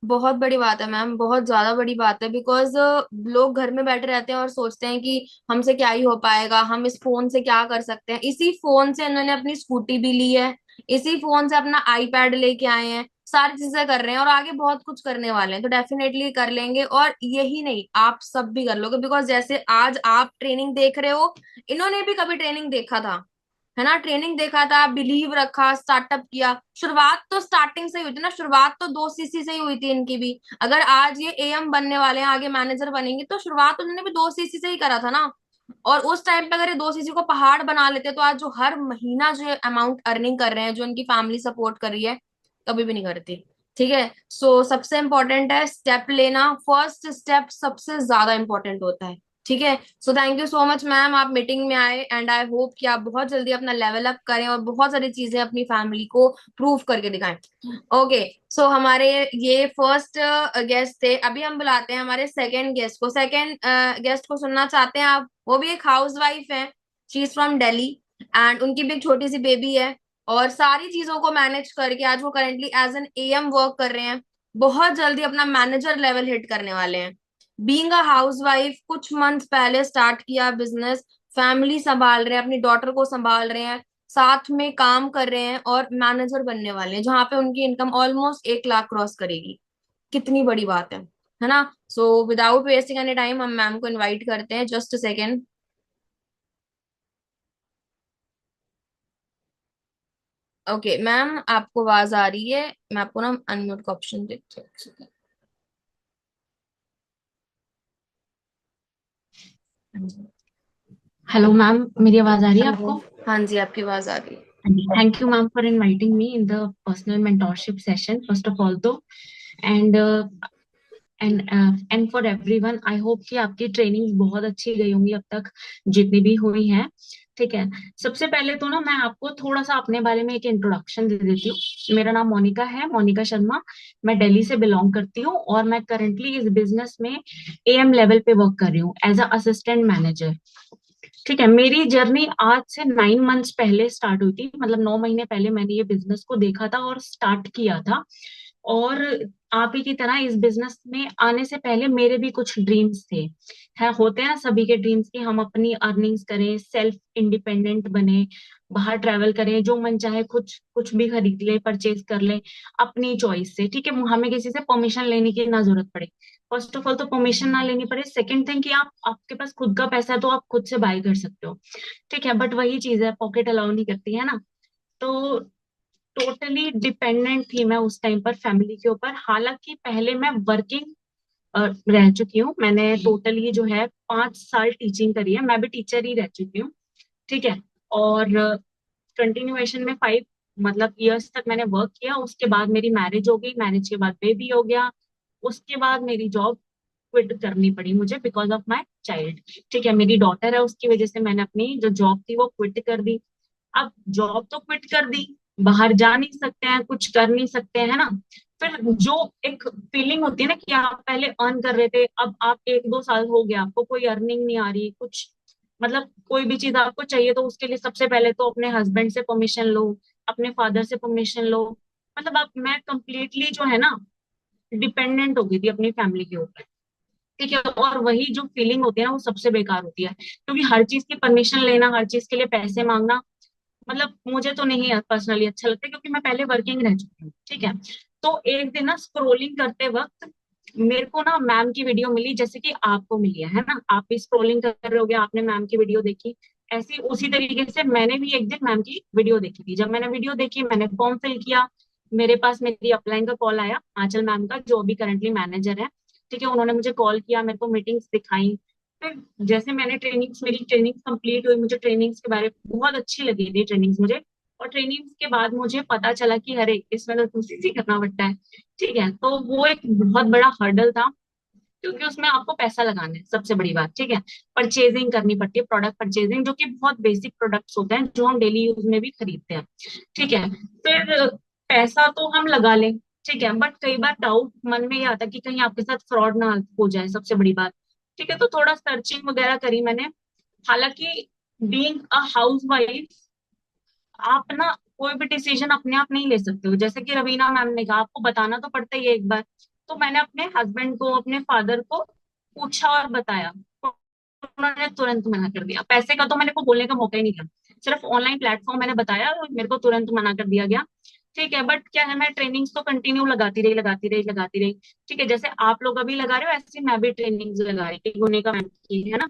बहुत बड़ी बात है मैम, बहुत ज्यादा बड़ी बात है, बिकॉज लोग घर में बैठे रहते हैं और सोचते हैं कि हमसे क्या ही हो पाएगा, हम इस फोन से क्या कर सकते हैं। इसी फोन से इन्होंने अपनी स्कूटी भी ली है, इसी फोन से अपना आईपैड लेके आए हैं, सारी चीजें कर रहे हैं, और आगे बहुत कुछ करने वाले हैं, तो डेफिनेटली कर लेंगे। और यही नहीं, आप सब भी कर लोगे, बिकॉज जैसे आज आप ट्रेनिंग देख रहे हो, इन्होंने भी कभी ट्रेनिंग देखा था, है ना। ट्रेनिंग देखा था, बिलीव रखा, स्टार्टअप किया। शुरुआत तो स्टार्टिंग से ही हुई थी ना, शुरुआत तो 2 सीसी से ही हुई थी इनकी भी। अगर आज ये एएम बनने वाले हैं, आगे मैनेजर बनेंगे, तो शुरुआत उन्होंने भी 2 सीसी से ही करा था ना। और उस टाइम पे अगर ये 2 सीसी को पहाड़ बना लेते, तो आज जो हर महीना जो अमाउंट अर्निंग कर रहे हैं, जो इनकी फैमिली सपोर्ट कर रही है, कभी भी नहीं करती। ठीक है। सो सबसे इंपॉर्टेंट है स्टेप लेना, फर्स्ट स्टेप सबसे ज्यादा इंपॉर्टेंट होता है। ठीक है। So thank you so much ma'am, आप मीटिंग में आए, एंड आई होप कि आप बहुत जल्दी अपना लेवल अप करें और बहुत सारी चीजें अपनी फैमिली को प्रूव करके दिखाएं। ओके। सो हमारे ये फर्स्ट गेस्ट थे, अभी हम बुलाते हैं हमारे सेकंड गेस्ट को। सेकंड गेस्ट को सुनना चाहते हैं आप? वो भी एक हाउस वाइफ है, she is from Delhi, and उनकी भी एक छोटी सी बेबी है, और सारी चीजों को मैनेज करके आज वो currently as an AM work कर रहे हैं, बहुत जल्दी अपना मैनेजर लेवल हिट करने वाले हैं। बीइंग अ हाउस वाइफ, कुछ मंथ पहले स्टार्ट किया बिजनेस, फैमिली संभाल रहे हैं, अपनी डॉटर को संभाल रहे हैं, साथ में काम कर रहे हैं, और मैनेजर बनने वाले हैं जहां पे उनकी इनकम ऑलमोस्ट 1 लाख क्रॉस करेगी। कितनी बड़ी बात है ना। So without wasting any time, हम मैम को इनवाइट करते हैं। Just a second. Okay ma'am, आपको आवाज आ रही है? मैं आपको ना अनम्यूट का ऑप्शन देती हूँ। हेलो मैम, मेरी आवाज आ रही है हेलो। आपको? हाँ जी, आपकी आवाज आ रही है। Thank you ma'am for inviting me in the personal mentorship session first of all तो। And and and for everyone, I hope कि आपकी ट्रेनिंग बहुत अच्छी गई होंगी अब तक जितनी भी हुई हैं। ठीक है। सबसे पहले तो ना मैं आपको थोड़ा सा अपने बारे में एक इंट्रोडक्शन दे देती हूँ। मेरा नाम मोनिका है, मोनिका शर्मा। मैं दिल्ली से बिलोंग करती हूँ और मैं करंटली इस बिजनेस में एएम लेवल पे वर्क कर रही हूँ एज अ असिस्टेंट मैनेजर। ठीक है। मेरी जर्नी आज से 9 मंथ्स पहले स्टार्ट हुई थी, मतलब 9 महीने पहले मैंने ये बिजनेस को देखा था और स्टार्ट किया था। और आप ही की तरह इस बिजनेस में आने से पहले मेरे भी कुछ ड्रीम्स थे। है होते हैं ना सभी के ड्रीम्स कि हम अपनी अर्निंग्स करें, सेल्फ इंडिपेंडेंट बने, बाहर ट्रैवल करें, जो मन चाहे कुछ कुछ भी खरीद ले, परचेज कर ले अपनी चॉइस से, ठीक है। हमें किसी से परमिशन लेने की ना जरूरत पड़े। फर्स्ट ऑफ ऑल तो परमिशन ना लेनी पड़े। सेकंड थिंग कि आप, आपके पास खुद का पैसा है तो आप खुद से बाय कर सकते हो, ठीक है। बट वही चीज है, पॉकेट अलाउ नहीं करती है ना। तो टोटली डिपेंडेंट थी मैं उस टाइम पर फैमिली के ऊपर। हालांकि पहले मैं वर्किंग रह चुकी हूँ। मैंने टोटली जो है 5 साल टीचिंग करी है, मैं भी टीचर ही रह चुकी हूँ, ठीक है। और कंटिन्यूएशन में 5 ईयर्स तक मैंने वर्क किया। उसके बाद मेरी मैरिज हो गई, मैरिज के बाद बेबी हो गया। उसके बाद मेरी जॉब क्विट करनी पड़ी मुझे बिकॉज ऑफ माई चाइल्ड, ठीक है। मेरी डॉटर है, उसकी वजह से मैंने अपनी जो जॉब थी वो क्विट कर दी। अब जॉब तो क्विट कर दी, बाहर जा नहीं सकते हैं, कुछ कर नहीं सकते हैं ना। फिर जो एक फीलिंग होती है ना कि आप पहले अर्न कर रहे थे, अब आप 1-2 साल हो गया, आपको कोई अर्निंग नहीं आ रही कुछ, मतलब कोई भी चीज आपको चाहिए तो उसके लिए सबसे पहले तो अपने हस्बैंड से परमिशन लो, अपने फादर से परमिशन लो। मतलब अब मैं कंप्लीटली जो है ना डिपेंडेंट हो गई थी अपनी फैमिली के ऊपर, ठीक है। और वही जो फीलिंग होती है ना वो सबसे बेकार होती है, क्योंकि हर चीज की परमिशन लेना, हर चीज के लिए पैसे मांगना, मतलब मुझे तो नहीं पर्सनली अच्छा लगता, क्योंकि मैं पहले वर्किंग रह चुकी हूँ, ठीक है। तो एक दिन ना स्क्रोलिंग करते वक्त मेरे को ना मैम की वीडियो मिली, जैसे कि आपको मिली है ना, आप भी स्क्रोलिंग कर रहे होगे, आपने मैम की वीडियो देखी। ऐसी उसी तरीके से मैंने भी एक दिन मैम की वीडियो देखी थी। जब मैंने वीडियो देखी, मैंने फॉर्म फिल किया, मेरे पास मेरी अपलाइन का कॉल आया, आंचल मैम का, जो अभी करंटली मैनेजर है, ठीक है। उन्होंने मुझे कॉल किया, मेरे को मीटिंग्स दिखाई। फिर जैसे मैंने ट्रेनिंग्स, मेरी ट्रेनिंग कंप्लीट हुई, मुझे ट्रेनिंग्स के बारे में बहुत अच्छी लगी थी ट्रेनिंग्स मुझे। और ट्रेनिंग्स के बाद मुझे पता चला कि अरे इसमें तो सीसी करना पड़ता है, ठीक है। तो वो एक बहुत बड़ा हर्डल था, क्योंकि उसमें आपको पैसा लगाना है, सबसे बड़ी बात, ठीक है। परचेजिंग करनी पड़ती है, प्रोडक्ट परचेजिंग, जो कि बहुत बेसिक प्रोडक्ट्स होते हैं जो हम डेली यूज में भी खरीदते हैं, ठीक है। फिर पैसा तो हम लगा लें, ठीक है, बट कई बार डाउट मन में ये आता है कि कहीं आपके साथ फ्रॉड ना हो जाए, सबसे बड़ी बात, ठीक है। तो थोड़ा सर्चिंग वगैरह करी मैंने। हालांकि बीइंग अ हाउस वाइफ, आप ना कोई भी डिसीजन अपने आप नहीं ले सकते हो। जैसे कि रवीना मैम ने कहा, आपको बताना तो पड़ता ही है एक बार। तो मैंने अपने हस्बैंड को, अपने फादर को पूछा और बताया, उन्होंने तुरंत मना कर दिया। पैसे का तो मैंने को बोलने का मौका ही नहीं दिया, सिर्फ ऑनलाइन प्लेटफॉर्म मैंने बताया और मेरे को तुरंत मना कर दिया गया, ठीक है। बट क्या है, मैं ट्रेनिंग्स तो कंटिन्यू लगाती रही, लगाती रही, लगाती रही, ठीक है। जैसे आप लोग अभी लगा रहे हो, ऐसे ही मैं भी ट्रेनिंग्स लगा रही थी, गुने का मैम की है ना,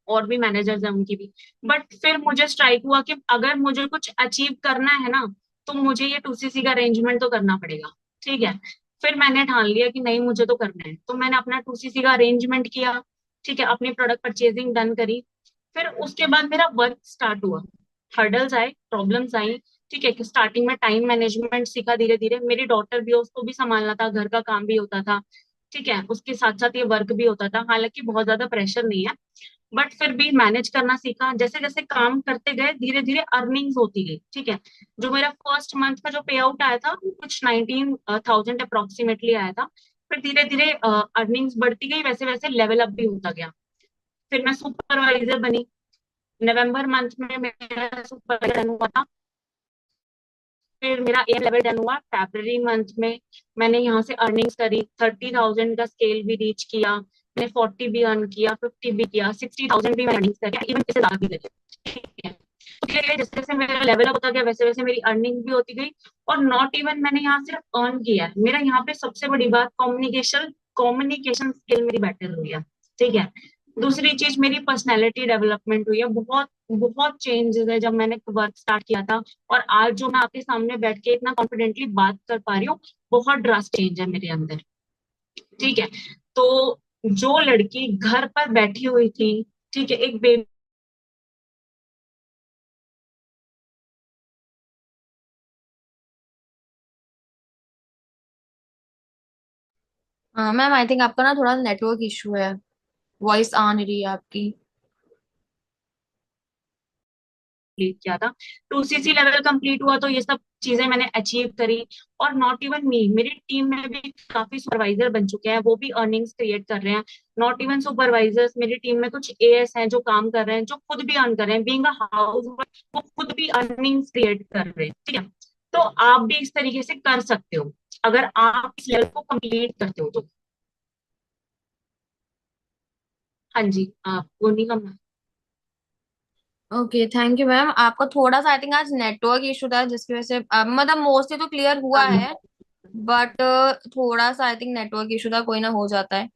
और भी मैनेजर्स हैं उनकी भी। बट फिर मुझे स्ट्राइक हुआ कि अगर मुझे कुछ अचीव करना है ना, तो मुझे ये 2CC का अरेंजमेंट तो करना पड़ेगा, ठीक है। फिर मैंने ठान लिया कि नहीं, मुझे तो करना है, तो मैंने अपना 2CC का अरेंजमेंट किया, ठीक है, अपनी प्रोडक्ट परचेजिंग डन करी। फिर उसके बाद मेरा वर्क स्टार्ट हुआ, हर्डल्स आए, प्रॉब्लम्स आई, ठीक है। कि स्टार्टिंग में टाइम मैनेजमेंट सीखा धीरे धीरे, मेरी डॉटर भी है, उसको भी संभालना था, घर का काम भी होता था, ठीक है, उसके साथ साथ ये वर्क भी होता था। हालांकि बहुत ज्यादा प्रेशर नहीं है, बट फिर भी मैनेज करना सीखा। जैसे जैसे काम करते गए, धीरे धीरे अर्निंग्स होती गई, ठीक है। जो मेरा फर्स्ट मंथ का जो पे आउट आया था, वो कुछ 19,000 अप्रोक्सीमेटली आया था। फिर धीरे धीरे अर्निंग्स बढ़ती गई, वैसे वैसे लेवल अप भी होता गया। फिर मैं सुपरवाइजर बनी, नवंबर मंथ में मेरा सुपरवाइजर हुआ था। फिर मेरा ए लेवल डन हुआ फरवरी मंथ में। मैंने यहाँ से अर्निंग्स करी, 30,000 का स्केल भी रीच किया, मैंने 40 भी अर्न किया, 50 भी किया, 60,000 भी मैंने अर्निंग्स किया, इवन इससे ज्यादा भी करी, ठीक है। तो धीरे धीरे जैसे जैसे मेरा लेवल अप होता गया, वैसे वैसे मेरी अर्निंग भी होती गई। और नॉट इवन मैंने यहाँ सिर्फ अर्न किया है, मेरा यहाँ पे सबसे बड़ी बात कम्युनिकेशन, कम्युनिकेशन स्किल मेरी बेटर हुई है, ठीक है। दूसरी चीज, मेरी पर्सनैलिटी डेवलपमेंट हुई है, बहुत बहुत चेंजेस है जब मैंने वर्क स्टार्ट किया था और आज जो मैं आपके सामने बैठ के इतना कॉन्फिडेंटली बात कर पा रही हूँ, बहुत ड्रास्टिक चेंज है मेरे अंदर, ठीक है। तो जो लड़की घर पर बैठी हुई थी, ठीक है, एक बेबी, हाँ मैम, आई थिंक आपका ना थोड़ा नेटवर्क इशू है, वॉइस आ नहीं रही है आपकी। कंप्लीट किया था, 2CC लेवल कंप्लीट हुआ, तो ये सब चीजें मैंने अचीव करी। और नॉट इवन मी, मेरी टीम में भी काफी सुपरवाइजर बन चुके हैं, वो भी अर्निंग्स क्रिएट कर रहे हैं। नॉट इवन सुपरवाइजर्स, मेरी टीम में कुछ एएस हैं जो काम कर रहे हैं, जो खुद भी अर्न कर रहे हैं, बीइंग अ हाउस, वो खुद भी अर्निंग्स क्रिएट कर रहे हैं, ठीक है। तो आप भी इस तरीके से कर सकते हो, अगर आप इस लेवल को कंप्लीट करते हो तो। हाँ जी, आप वो नहीं, ओके, थैंक यू मैम। आपका थोड़ा सा आई थिंक आज नेटवर्क इशू था जिसकी वजह से मतलब मोस्टली तो क्लियर हुआ हाँ है, बट थोड़ा सा आई थिंक नेटवर्क इशू था, कोई ना हो जाता है।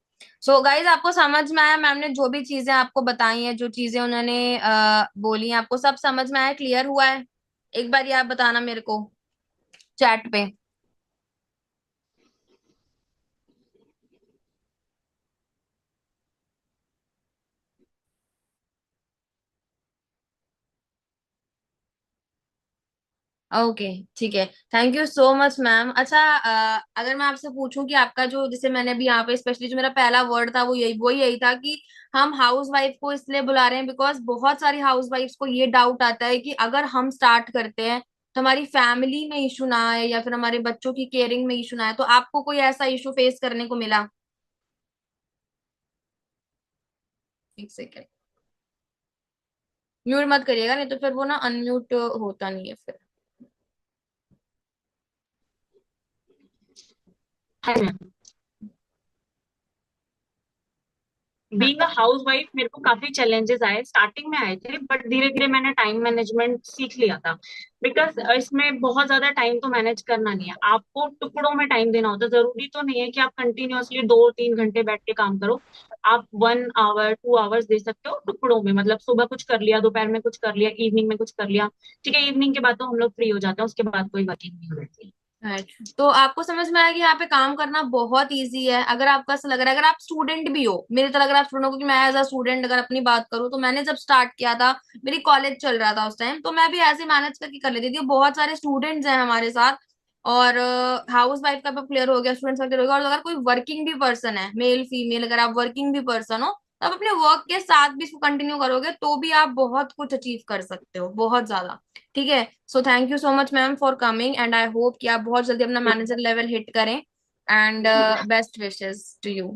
सो गाइज, आपको समझ में आया मैम ने जो भी चीजें आपको बताई हैं, जो चीजें उन्होंने बोली हैं, आपको सब समझ में आया, क्लियर हुआ है? एक बार ये आप बताना मेरे को चैट पे। ओके, ठीक है। Thank you so much ma'am. अच्छा, अगर मैं आपसे पूछूं कि आपका जो, जैसे मैंने अभी यहाँ पे स्पेशली जो मेरा पहला वर्ड था वो यही था कि हम हाउस वाइफ को इसलिए बुला रहे हैं बिकॉज बहुत सारी हाउस वाइफ्स को ये डाउट आता है कि अगर हम स्टार्ट करते हैं तो हमारी फैमिली में इशू ना आए या फिर हमारे बच्चों की केयरिंग में इशू ना आए। तो आपको कोई ऐसा इशू फेस करने को मिला? एक सेकेंड, म्यूट मत करिएगा, नहीं तो फिर वो ना अनम्यूट होता नहीं है फिर। है ma'am. Being a house wife मेरे को काफी चैलेंजेस आए, स्टार्टिंग में आए थे, बट धीरे धीरे मैंने टाइम मैनेजमेंट सीख लिया था। बिकॉज इसमें बहुत ज्यादा टाइम तो मैनेज करना नहीं है, आपको टुकड़ों में टाइम देना होता है। जरूरी तो नहीं है कि आप कंटिन्यूअसली 2-3 घंटे बैठ के काम करो। आप 1 आवर 2 आवर्स दे सकते हो टुकड़ों में, मतलब सुबह कुछ कर लिया, दोपहर में कुछ कर लिया, इवनिंग में कुछ कर लिया। ठीक है, इवनिंग के बाद तो हम लोग फ्री हो जाते हैं, उसके बाद कोई वर्किंग नहीं होती। राइट। तो आपको समझ में आया कि यहाँ पे काम करना बहुत इजी है। अगर आपको ऐसा लग रहा है, अगर आप स्टूडेंट भी हो, मेरी तरह अगर आप स्टूडेंट हो, क्योंकि मैं एज अ स्टूडेंट अगर अपनी बात करूँ तो मैंने जब स्टार्ट किया था, मेरी कॉलेज चल रहा था उस टाइम, तो मैं भी ऐसे मैनेज करके कर लेती थी। बहुत सारे स्टूडेंट्स हैं हमारे साथ, और हाउस वाइफ का भी क्लियर हो गया, स्टूडेंट्स का क्लियर हो गया। और अगर कोई वर्किंग भी पर्सन है, मेल फीमेल, अगर आप वर्किंग भी पर्सन हो, तो आप अपने वर्क के साथ भी इसको कंटिन्यू करोगे तो भी आप बहुत कुछ अचीव कर सकते हो, बहुत ज्यादा। ठीक है। So thank you so much ma'am for coming, and I hope कि आप बहुत जल्दी अपना मैनेजर लेवल हिट करें। And best wishes to you.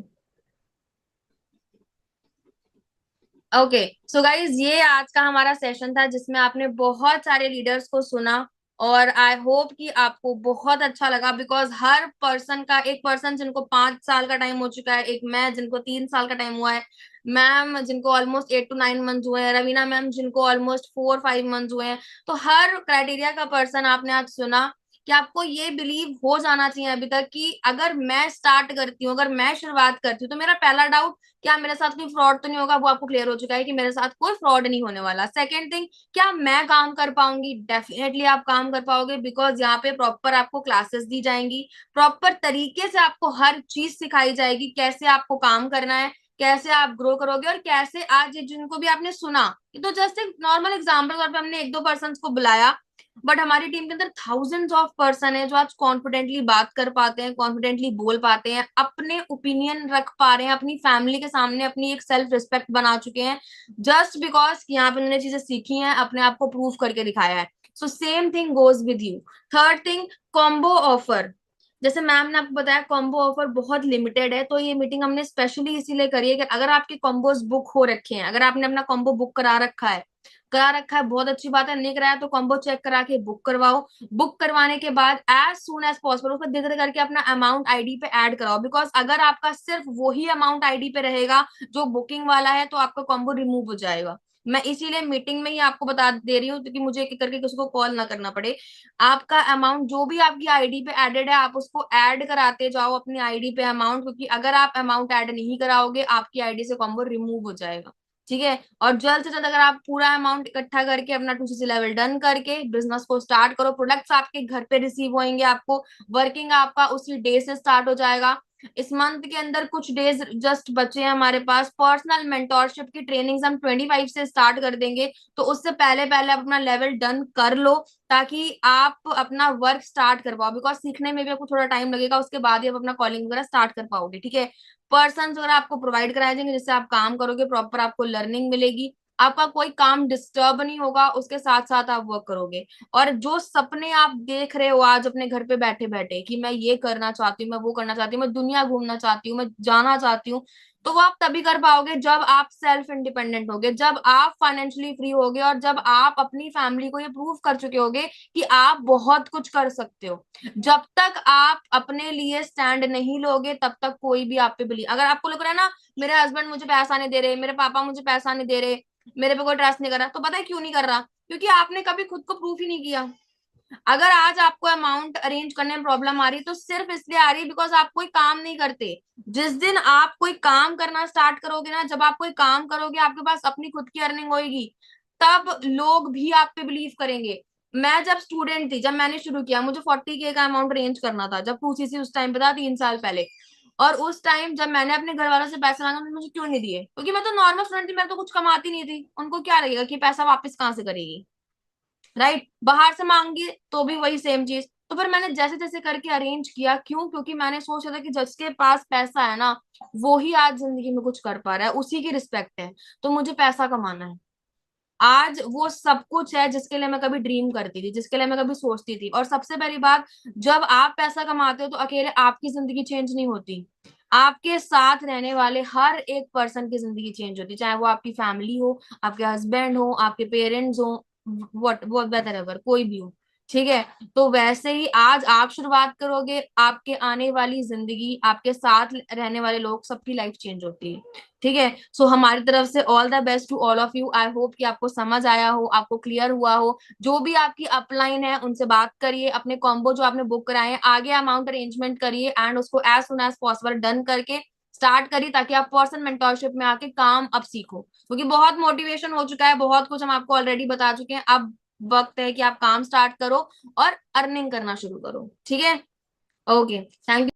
Okay. So guys, ये आज का हमारा सेशन था जिसमें आपने बहुत सारे लीडर्स को सुना, और आई होप कि आपको बहुत अच्छा लगा। बिकॉज हर पर्सन का, एक पर्सन जिनको 5 साल का टाइम हो चुका है, एक मैं जिनको 3 साल का टाइम हुआ है, मैम जिनको ऑलमोस्ट 8 to 9 मंथ हुए हैं, रवीना मैम जिनको ऑलमोस्ट 4-5 मंथ हुए हैं। तो हर क्राइटेरिया का पर्सन आपने आज सुना कि आपको ये बिलीव हो जाना चाहिए अभी तक कि अगर मैं स्टार्ट करती हूँ, अगर मैं शुरुआत करती हूँ, तो मेरा पहला डाउट, क्या मेरे साथ कोई फ्रॉड तो नहीं होगा, वो आपको क्लियर हो चुका है कि मेरे साथ कोई फ्रॉड नहीं होने वाला। सेकंड थिंग, क्या मैं काम कर पाऊंगी? डेफिनेटली आप काम कर पाओगे, बिकॉज यहाँ पे प्रॉपर आपको क्लासेस दी जाएंगी, प्रॉपर तरीके से आपको हर चीज सिखाई जाएगी, कैसे आपको काम करना है, कैसे आप ग्रो करोगे, और कैसे आज ये जिनको भी आपने सुना, ये तो जस्ट एक नॉर्मल एग्जाम्पल तौर पे हमने 1-2 पर्सन को बुलाया, बट हमारी टीम के अंदर थाउजेंड्स ऑफ पर्सन है जो आज कॉन्फिडेंटली बात कर पाते हैं, कॉन्फिडेंटली बोल पाते हैं, अपने ओपिनियन रख पा रहे हैं, अपनी फैमिली के सामने अपनी एक सेल्फ रिस्पेक्ट बना चुके हैं, जस्ट बिकॉज यहाँ पे उन्होंने चीजें सीखी हैं, अपने आप को प्रूव करके दिखाया है। So same thing goes with you. Third thing, combo offer. जैसे मैम ने आपको बताया, कॉम्बो ऑफर बहुत लिमिटेड है, तो ये मीटिंग हमने स्पेशली इसीलिए करी है कि अगर आपके कॉम्बोज बुक हो रखे हैं, अगर आपने अपना कॉम्बो बुक करा रखा है बहुत अच्छी बात है, नहीं कराया तो कॉम्बो चेक करा के बुक करवाओ। बुक करवाने के बाद एज सुन एज पॉसिबल उसको धीरे धीरे करके अपना अमाउंट आईडी पे ऐड कराओ, बिकॉज अगर आपका सिर्फ वही अमाउंट आईडी पे रहेगा जो बुकिंग वाला है, तो आपका कॉम्बो रिमूव हो जाएगा। मैं इसीलिए मीटिंग में ही आपको बता दे रही हूँ ताकि मुझे एक एक करके किसी को कॉल ना करना पड़े। आपका अमाउंट जो भी आपकी आईडी पे एडेड है, आप उसको ऐड कराते जाओ अपनी आईडी पे अमाउंट, क्योंकि अगर आप अमाउंट ऐड नहीं कराओगे आपकी आईडी से कॉम्बो रिमूव हो जाएगा। ठीक है। और जल्द से जल्द अगर आप पूरा अमाउंट इकट्ठा करके अपना 2CC लेवल डन करके बिजनेस को स्टार्ट करो, प्रोडक्ट्स आपके घर पे रिसीव होंगे, आपको वर्किंग आपका उसी डे से स्टार्ट हो जाएगा। इस मंथ के अंदर कुछ डेज जस्ट बचे हैं हमारे पास, पर्सनल मेंटोरशिप की ट्रेनिंग्स हम 25 से स्टार्ट कर देंगे, तो उससे पहले पहले आप अपना लेवल डन कर लो ताकि आप अपना वर्क स्टार्ट कर पाओ, बिकॉज सीखने में भी आपको थोड़ा टाइम लगेगा, उसके बाद ही आप अपना कॉलिंग वगैरह स्टार्ट कर पाओगे। ठीक है। पर्सन वगैरह आपको प्रोवाइड कराए जाएंगे जिससे आप काम करोगे, प्रॉपर आपको लर्निंग मिलेगी, आपका कोई काम डिस्टर्ब नहीं होगा, उसके साथ साथ आप वर्क करोगे। और जो सपने आप देख रहे हो आज अपने घर पे बैठे बैठे कि मैं ये करना चाहती हूँ, मैं वो करना चाहती हूँ, मैं दुनिया घूमना चाहती हूँ, मैं जाना चाहती हूँ, तो वो आप तभी कर पाओगे जब आप सेल्फ इंडिपेंडेंट होगे, जब आप फाइनेंशियली फ्री होगे, और जब आप अपनी फैमिली को ये प्रूव कर चुके होगे कि आप बहुत कुछ कर सकते हो। जब तक आप अपने लिए स्टैंड नहीं लोगे तब तक कोई भी आप पे बिलीव, अगर आपको लग रहा है ना मेरे हस्बैंड मुझे पैसा नहीं दे रहे, मेरे पापा मुझे पैसा नहीं दे रहे, मेरे पे कोई ट्रस्ट नहीं कर रहा, तो पता है क्यों नहीं कर रहा? क्योंकि आपने कभी खुद को प्रूफ ही नहीं किया। अगर आज आपको अमाउंट अरेंज करने में प्रॉब्लम आ रही है तो सिर्फ इसलिए आ रही है बिकॉज आप कोई काम नहीं करते। जिस दिन आप कोई काम करना स्टार्ट करोगे ना, जब आप कोई काम करोगे, आपके पास अपनी खुद की अर्निंग होगी, तब लोग भी आप पे बिलीव करेंगे। मैं जब स्टूडेंट थी, जब मैंने शुरू किया, मुझे 40K का अमाउंट अरेंज करना था, जब 2CC उस टाइम पे था, 3 साल पहले। और उस टाइम जब मैंने अपने घर वालों से पैसे मांगे, उन्होंने मुझे क्यों नहीं दिए? क्योंकि मैं तो नॉर्मल स्टूडेंट थी, मैं तो कुछ कमाती नहीं थी। उनको क्या लगेगा कि पैसा वापस कहाँ से करेगी, राइट? बाहर से मांगी तो भी वही सेम चीज। तो फिर मैंने जैसे जैसे करके अरेंज किया। क्यों? क्योंकि मैंने सोचा था कि जिसके पास पैसा है ना, वो ही आज जिंदगी में कुछ कर पा रहा है, उसी की रिस्पेक्ट है। तो मुझे पैसा कमाना है। आज वो सब कुछ है जिसके लिए मैं कभी ड्रीम करती थी, जिसके लिए मैं कभी सोचती थी। और सबसे पहली बात, जब आप पैसा कमाते हो तो अकेले आपकी जिंदगी चेंज नहीं होती, आपके साथ रहने वाले हर एक पर्सन की जिंदगी चेंज होती है। चाहे वो आपकी फैमिली हो, आपके हस्बैंड हो, आपके पेरेंट्स हो, वट वो बेटर एवर कोई भी हो, ठीक है? तो वैसे ही आज आप शुरुआत करोगे, आपके आने वाली जिंदगी, आपके साथ रहने वाले लोग, सबकी लाइफ चेंज होती है। ठीक है? सो हमारी तरफ से all the best to all of you. I hope कि आपको समझ आया हो, आपको क्लियर हुआ हो। जो भी आपकी अपलाइन है उनसे बात करिए, अपने कॉम्बो जो आपने बुक कराए हैं, आगे अमाउंट अरेंजमेंट करिए एंड उसको as soon as possible done करके स्टार्ट करिए, ताकि आप पर्सन मेंटोरशिप में आके काम अब सीखो। क्योंकि बहुत मोटिवेशन हो चुका है, बहुत कुछ हम आपको ऑलरेडी बता चुके हैं। अब वक्त है कि आप काम स्टार्ट करो और अर्निंग करना शुरू करो। ठीक है? Okay, thank you.